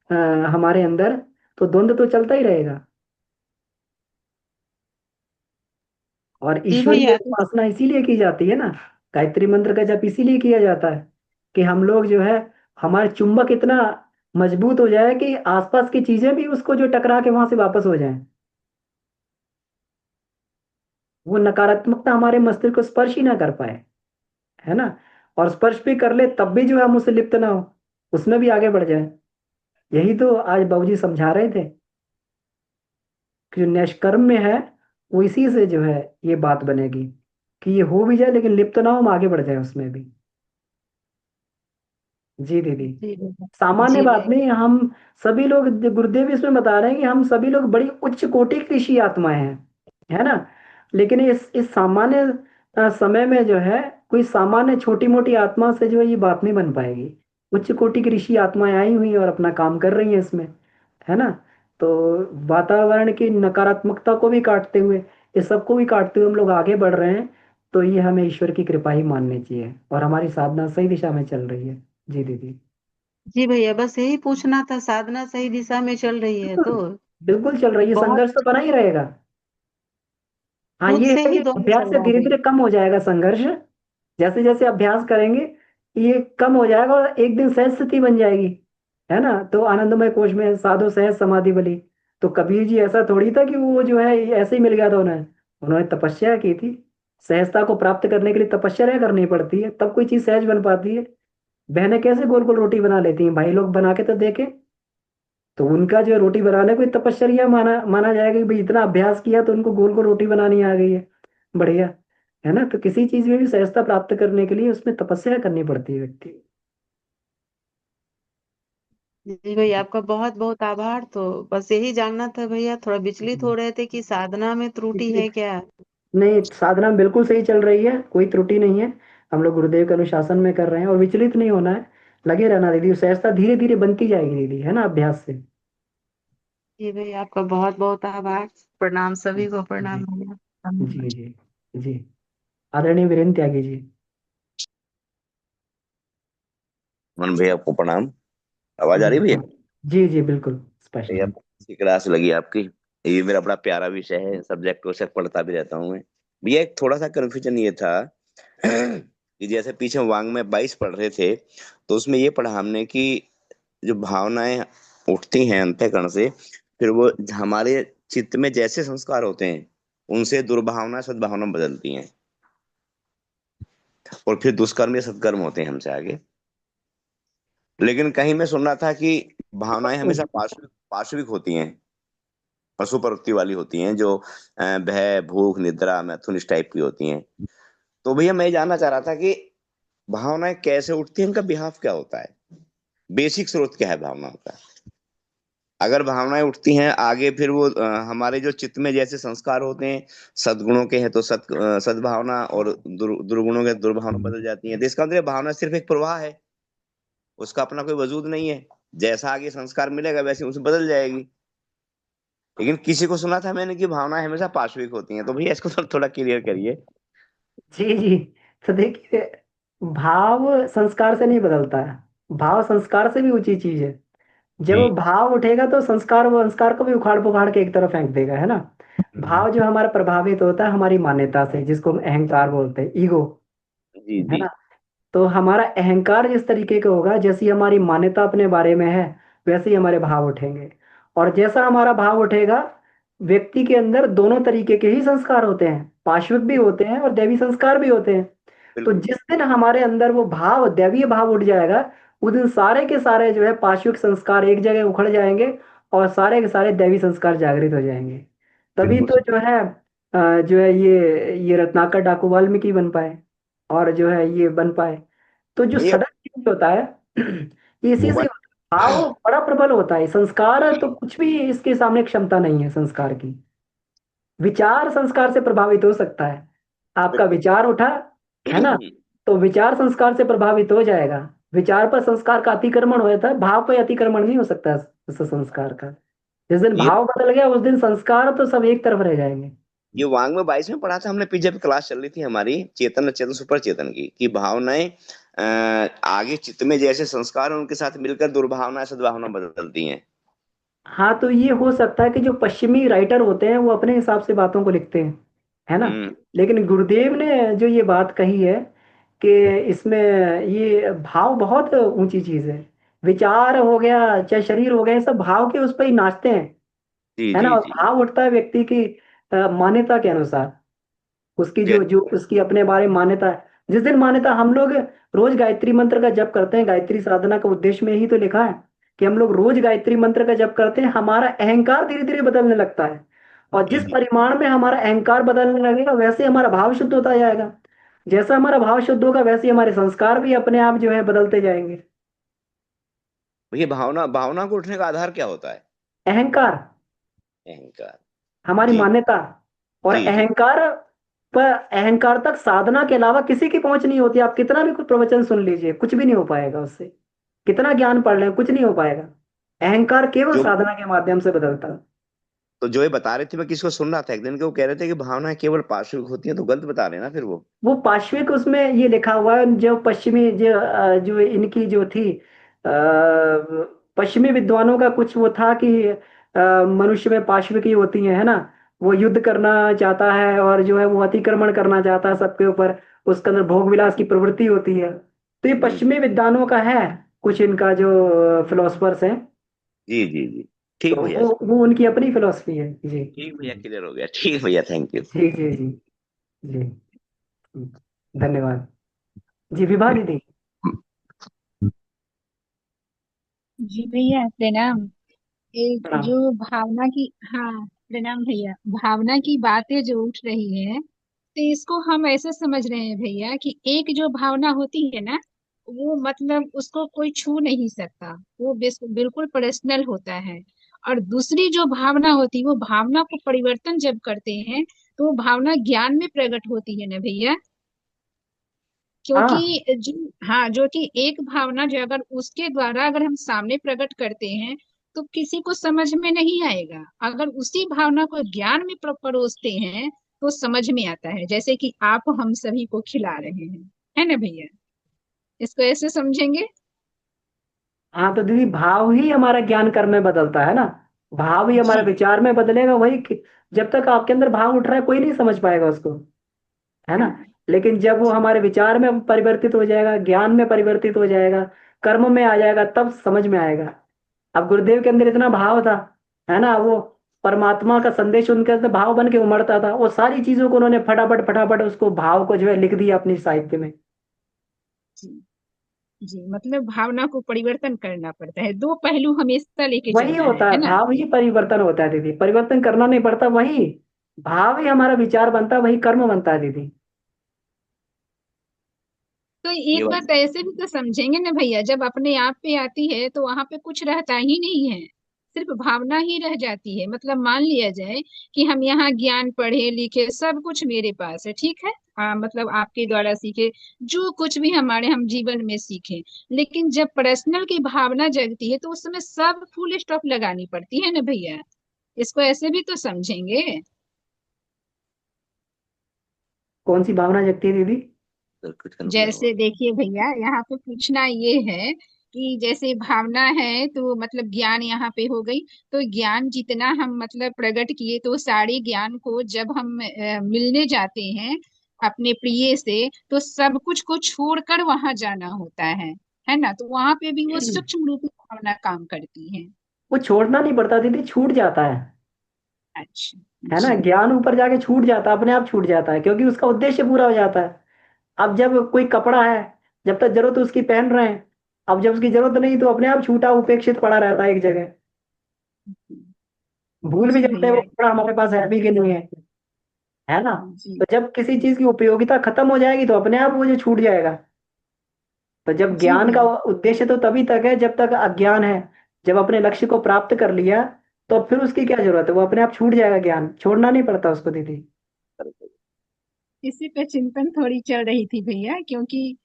अ, हमारे अंदर, तो द्वंद्व तो चलता ही रहेगा। और
जी
ईश्वरीय
भैया।
उपासना इसीलिए की जाती है ना, गायत्री मंत्र का जप इसीलिए किया जाता है कि हम लोग जो है, हमारे चुंबक इतना मजबूत हो जाए कि आसपास की चीजें भी उसको जो टकरा के वहां से वापस हो जाएं, वो नकारात्मकता हमारे मस्तिष्क को स्पर्श ही ना कर पाए, है ना। और स्पर्श भी कर ले तब भी जो है हम उससे लिप्त ना हो, उसमें भी आगे बढ़ जाए। यही तो आज बाबूजी समझा रहे थे कि जो निष्कर्म में है वो इसी से जो है ये बात बनेगी कि ये हो भी जाए लेकिन लिप्त ना हो, हम आगे बढ़ जाए उसमें भी। जी दीदी।
जी भैया।
सामान्य
जी
बात
भैया।
नहीं, हम सभी लोग, गुरुदेव इसमें बता रहे हैं कि हम सभी लोग बड़ी उच्च कोटि की ऋषि आत्माएं हैं, है ना। लेकिन इस सामान्य समय में जो है कोई सामान्य छोटी मोटी आत्मा से जो है ये बात नहीं बन पाएगी। उच्च कोटि की ऋषि आत्माएं आई हुई हैं और अपना काम कर रही हैं इसमें, है ना। तो वातावरण की नकारात्मकता को भी काटते हुए, इस सबको भी काटते हुए हम लोग आगे बढ़ रहे हैं। तो ये हमें ईश्वर की कृपा ही माननी चाहिए और हमारी साधना सही दिशा में चल रही है। जी दीदी।
जी भैया, बस यही पूछना था, साधना सही दिशा में चल रही है
बिल्कुल,
तो
बिल्कुल चल रही है,
बहुत
संघर्ष तो बना ही रहेगा। हाँ
खुद
ये
से
है कि
ही दोनों
अभ्यास
चल
से
रहा है
धीरे
भैया।
धीरे कम हो जाएगा संघर्ष। जैसे जैसे अभ्यास करेंगे ये कम हो जाएगा और एक दिन सहज स्थिति बन जाएगी, है ना। तो आनंदमय कोश में साधो सहज समाधि बली। तो कबीर जी ऐसा थोड़ी था कि वो जो है ऐसे ही मिल गया था उन्हें, उन्होंने तपस्या की थी। सहजता को प्राप्त करने के लिए तपस्या करनी पड़ती है, तब कोई चीज सहज बन पाती है। बहनें कैसे गोल गोल रोटी बना लेती हैं, भाई लोग बना के तो देखें। तो उनका जो है रोटी बनाने को तपश्चर्या माना माना जाएगा कि भाई इतना अभ्यास किया तो उनको गोल गोल रोटी बनानी आ गई है, बढ़िया, है ना। तो किसी चीज में भी सहजता प्राप्त करने के लिए उसमें तपस्या करनी पड़ती है व्यक्ति।
जी भैया, आपका बहुत बहुत आभार। तो बस यही जानना था भैया, थोड़ा विचलित हो रहे थे कि साधना में त्रुटि
इसलिए
है क्या।
नहीं, साधना बिल्कुल सही चल रही है, कोई त्रुटि नहीं है। हम लोग गुरुदेव के अनुशासन में कर रहे हैं और विचलित नहीं होना है। लगे रहना दीदी, सहजता धीरे धीरे बनती जाएगी दीदी, है ना, अभ्यास से।
जी भैया, आपका बहुत बहुत आभार। प्रणाम, सभी को
जी
प्रणाम भैया।
जी
धन्यवाद।
जी जी। आदरणीय वीरेंद्र त्यागी जी।
मन भैया आपको प्रणाम। आवाज आ
जी
रही है भैया?
जी जी बिल्कुल स्पष्ट।
भैया अच्छी क्लास लगी आपकी। ये मेरा बड़ा प्यारा विषय है, सब्जेक्ट वैसे पढ़ता भी रहता हूँ मैं। भैया एक थोड़ा सा कंफ्यूजन ये था कि जैसे पीछे वांग्मय 22 पढ़ रहे थे, तो उसमें ये पढ़ा हमने कि जो भावनाएं उठती हैं अंतःकरण से, फिर वो हमारे चित्त में जैसे संस्कार होते हैं उनसे दुर्भावना सद्भावना बदलती हैं, और फिर दुष्कर्म या सत्कर्म होते हैं हमसे आगे। लेकिन कहीं मैं सुन रहा था कि भावनाएं हमेशा पार्श्विक पार्श्विक होती हैं, पशु प्रवृत्ति वाली होती हैं, जो भय भूख निद्रा मैथुन इस टाइप की होती हैं। तो भैया मैं ये जानना चाह रहा था कि भावनाएं कैसे उठती हैं, इनका बिहाव क्या होता है, बेसिक स्रोत क्या है भावनाओं का। अगर भावनाएं उठती हैं आगे, फिर वो हमारे जो चित्त में जैसे संस्कार होते हैं, सद्गुणों के हैं तो सद्भावना, और दुर्गुणों के दुर्भावना बदल जाती है। तो इसका मतलब भावना सिर्फ एक प्रवाह है, उसका अपना कोई वजूद नहीं है। जैसा आगे संस्कार मिलेगा वैसे उसे बदल जाएगी। लेकिन किसी को सुना था मैंने कि भावनाएं हमेशा पार्श्विक होती हैं, तो भैया इसको थोड़ा क्लियर करिए।
जी जी। तो देखिए, भाव संस्कार से नहीं बदलता है, भाव संस्कार से भी ऊंची चीज है। जब वो
जी
भाव उठेगा तो संस्कार वो संस्कार को भी उखाड़ पुखाड़ के एक तरफ फेंक देगा, है ना। भाव जो हमारा प्रभावित होता है हमारी मान्यता से, जिसको हम अहंकार बोलते हैं, ईगो,
जी
है
जी।
ना। तो हमारा अहंकार जिस तरीके का होगा, जैसी हमारी मान्यता अपने बारे में है, वैसे ही हमारे भाव उठेंगे। और जैसा हमारा भाव उठेगा, व्यक्ति के अंदर दोनों तरीके के ही संस्कार होते हैं, पाश्विक भी होते हैं और दैवी संस्कार भी होते हैं। तो
बिल्कुल।
जिस दिन हमारे अंदर वो भाव, दैवीय भाव उठ जाएगा, उस दिन सारे के सारे जो है पाश्विक संस्कार एक जगह उखड़ जाएंगे और सारे के सारे दैवी संस्कार जागृत हो जाएंगे। तभी
बिल्कुल
तो जो है जो है ये रत्नाकर डाकू वाल्मीकि बन पाए और जो है ये बन पाए। तो जो
भैया
सडन चेंज होता है ये इसी से
मोबाइल।
होता है। भाव बड़ा प्रबल होता है, संस्कार तो कुछ भी इसके सामने क्षमता नहीं है संस्कार की। विचार संस्कार से प्रभावित हो सकता है, आपका
बिल्कुल।
विचार उठा, है ना, तो विचार संस्कार से प्रभावित हो जाएगा। विचार पर संस्कार का अतिक्रमण हो जाता है, भाव पर अतिक्रमण नहीं हो सकता उस संस्कार का। जिस दिन
ये
भाव बदल गया उस दिन संस्कार तो सब एक तरफ रह जाएंगे।
ये वांग में 22 में पढ़ा था हमने, जब क्लास चल रही थी हमारी चेतन अचेतन सुपर चेतन की, कि भावनाएं आगे चित्त में जैसे संस्कार हैं उनके साथ मिलकर दुर्भावना सद्भावना बदलती हैं।
हाँ तो ये हो सकता है कि जो पश्चिमी राइटर होते हैं वो अपने हिसाब से बातों को लिखते हैं, है ना।
हम्म।
लेकिन गुरुदेव ने जो ये बात कही है कि इसमें ये भाव बहुत ऊंची चीज है। विचार हो गया चाहे शरीर हो गया, ये सब भाव के उस पर ही नाचते हैं,
जी
है ना।
जी
और
जी।
भाव उठता है व्यक्ति की मान्यता के अनुसार, उसकी जो
जय-
जो उसकी अपने बारे में मान्यता है। जिस दिन मान्यता, हम लोग रोज गायत्री मंत्र का जप करते हैं, गायत्री साधना का उद्देश्य में ही तो लिखा है कि हम लोग रोज गायत्री मंत्र का जप करते हैं, हमारा अहंकार धीरे धीरे बदलने लगता है। और जिस परिमाण में हमारा अहंकार बदलने लगेगा वैसे हमारा भाव शुद्ध होता जाएगा। जैसा हमारा भाव शुद्ध होगा वैसे ही हमारे संस्कार भी अपने आप जो है बदलते जाएंगे।
भैया भावना भावना को उठने का आधार क्या होता है?
अहंकार,
अहंकार।
हमारी
जी
मान्यता। और
जी जी।
अहंकार पर, अहंकार तक साधना के अलावा किसी की पहुंच नहीं होती। आप कितना भी कुछ प्रवचन सुन लीजिए, कुछ भी नहीं हो पाएगा उससे। कितना ज्ञान पढ़ लें, कुछ नहीं हो पाएगा। अहंकार केवल
जो
साधना के माध्यम से बदलता है।
तो जो ये बता रहे थे, मैं किसको सुन रहा था एक दिन के, वो कह रहे थे कि भावनाएं केवल पार्श्विक होती हैं, तो गलत बता रहे हैं ना फिर
वो पाश्विक, उसमें ये लिखा हुआ है जो पश्चिमी जो इनकी जो थी पश्चिमी विद्वानों का कुछ वो था कि मनुष्य में पाश्विक ही होती है ना। वो युद्ध करना चाहता है और जो है वो अतिक्रमण करना चाहता है सबके ऊपर। उसके अंदर भोग विलास की प्रवृत्ति होती है। तो ये
जी
पश्चिमी विद्वानों का है, कुछ इनका जो फिलोसफर्स हैं।
जी जी जी। ठीक
तो
भैया।
वो उनकी अपनी फिलोसफी है जी।
ठीक भैया, क्लियर हो गया। ठीक भैया, थैंक यू।
जी जी जी जी। धन्यवाद। जी विभा दीदी।
जी भैया प्रणाम। एक
प्रणाम।
जो भावना की, हाँ प्रणाम भैया, भावना की बातें जो उठ रही है, तो इसको हम ऐसे समझ रहे हैं भैया कि एक जो भावना होती है ना, वो मतलब उसको कोई छू नहीं सकता, वो बिल्कुल पर्सनल होता है। और दूसरी जो भावना होती है, वो भावना को परिवर्तन जब करते हैं तो वो भावना ज्ञान में प्रकट होती है ना भैया।
हाँ
क्योंकि जो, हाँ जो कि एक भावना जो अगर उसके द्वारा अगर हम सामने प्रकट करते हैं तो किसी को समझ में नहीं आएगा। अगर उसी भावना को ज्ञान में परोसते हैं तो समझ में आता है, जैसे कि आप हम सभी को खिला रहे हैं, है ना भैया। इसको ऐसे समझेंगे।
हाँ, तो दीदी भाव ही हमारा ज्ञान कर्म में बदलता है ना। भाव ही हमारा
जी
विचार में बदलेगा, जब तक आपके अंदर भाव उठ रहा है कोई नहीं समझ पाएगा उसको, है ना।
हाँ
लेकिन जब वो
जी
हमारे विचार में परिवर्तित हो जाएगा, ज्ञान में परिवर्तित हो जाएगा, कर्म में आ जाएगा, तब समझ में आएगा। अब गुरुदेव के अंदर इतना भाव था, है ना। वो परमात्मा का संदेश उनके अंदर भाव बन के उमड़ता था। वो सारी चीजों को उन्होंने फटाफट फटाफट उसको भाव को जो है लिख दिया अपनी साहित्य में।
जी जी। मतलब भावना को परिवर्तन करना पड़ता है, दो पहलू हमेशा लेके
वही
चलना
होता है,
है ना।
भाव ही परिवर्तन होता है दीदी। परिवर्तन करना नहीं पड़ता, वही भाव ही हमारा विचार बनता है, वही कर्म बनता है दीदी।
तो
ये
एक
बात।
बात ऐसे भी तो समझेंगे ना भैया, जब अपने आप पे आती है तो वहां पे कुछ रहता ही नहीं है, सिर्फ भावना ही रह जाती है। मतलब मान लिया जाए कि हम यहाँ ज्ञान पढ़े लिखे सब कुछ मेरे पास है, ठीक है, मतलब आपके द्वारा सीखे, जो कुछ भी हमारे हम जीवन में सीखे, लेकिन जब पर्सनल की भावना जगती है तो उस समय सब फुल स्टॉप लगानी पड़ती है ना भैया। इसको ऐसे भी तो समझेंगे।
कौन सी भावना जगती है दीदी?
सर्किट कन्फ्यूजन हुआ।
जैसे देखिए भैया, यहाँ पे पूछना ये है कि जैसे भावना है तो मतलब ज्ञान यहाँ पे हो गई, तो ज्ञान जितना हम मतलब प्रकट किए तो सारे ज्ञान को जब हम मिलने जाते हैं अपने प्रिय से, तो सब कुछ को छोड़कर वहां जाना होता है ना। तो वहां पे भी वो सूक्ष्म रूप में भावना काम करती है।
वो छोड़ना नहीं पड़ता दीदी, छूट जाता है।
अच्छा।
है ना,
जी
ज्ञान ऊपर जाके छूट जाता है, अपने आप छूट जाता है, क्योंकि उसका उद्देश्य पूरा हो जाता है। अब जब कोई कपड़ा है, जब तक जरूरत है उसकी पहन रहे हैं। अब जब उसकी जरूरत नहीं तो अपने आप छूटा उपेक्षित पड़ा रहता है एक जगह। भूल भी
जी
जाते हैं वो
भैया।
कपड़ा हमारे पास है भी कि नहीं है। है ना।
जी
तो जब किसी चीज की उपयोगिता खत्म हो जाएगी तो अपने आप वो जो छूट जाएगा। तो जब
जी
ज्ञान का
भैया।
उद्देश्य तो तभी तक है जब तक अज्ञान है। जब अपने लक्ष्य को प्राप्त कर लिया तो फिर उसकी क्या जरूरत है, वो अपने आप छूट जाएगा। ज्ञान छोड़ना नहीं पड़ता उसको दीदी।
इसी पे चिंतन थोड़ी चल रही थी भैया, क्योंकि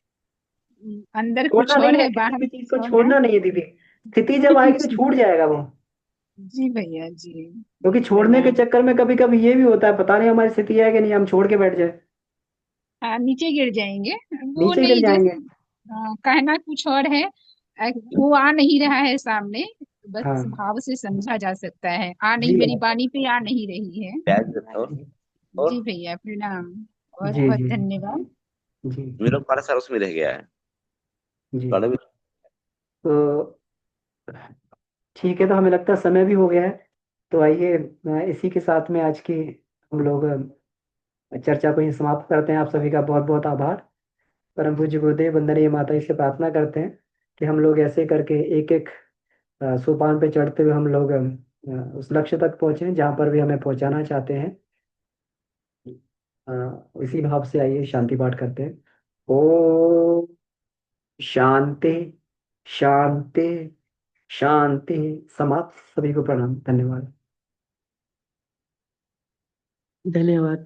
अंदर
छोड़ना
कुछ
नहीं
और
है,
है,
किसी
बाहर
भी चीज
कुछ
को
और है।
छोड़ना नहीं है दीदी। स्थिति जब आएगी तो
जी
छूट जाएगा वो।
जी भैया जी।
क्योंकि छोड़ने के
प्रणाम।
चक्कर में कभी कभी ये भी होता है, पता नहीं हमारी स्थिति है कि नहीं, हम छोड़ के बैठ जाए,
हाँ नीचे गिर जाएंगे। वो
नीचे गिर
नहीं,
जाएंगे।
जैसे कहना कुछ और है, वो आ नहीं रहा है सामने, बस
हाँ
भाव से समझा जा सकता है, आ नहीं,
जी
मेरी वाणी पे आ नहीं रही है।
प्याज देता और
जी भैया प्रणाम। बहुत
जी
बहुत
जी
धन्यवाद।
जी
मेरा बड़ा सारा उसमें रह गया है।
जी।
बड़ा भी।
तो ठीक है, तो हमें लगता है समय भी हो गया है। तो आइए इसी के साथ में आज की हम लोग चर्चा को ही समाप्त करते हैं। आप सभी का बहुत बहुत आभार। परम पूज्य गुरुदेव वंदनीय माता जी से प्रार्थना करते हैं कि हम लोग ऐसे करके एक एक सोपान पे चढ़ते हुए हम लोग उस लक्ष्य तक पहुंचे जहाँ पर भी हमें पहुंचाना चाहते हैं। इसी भाव से आइए शांति पाठ करते हैं। ओ शांति शांति शांति। समाप्त। सभी को प्रणाम। धन्यवाद।
धन्यवाद।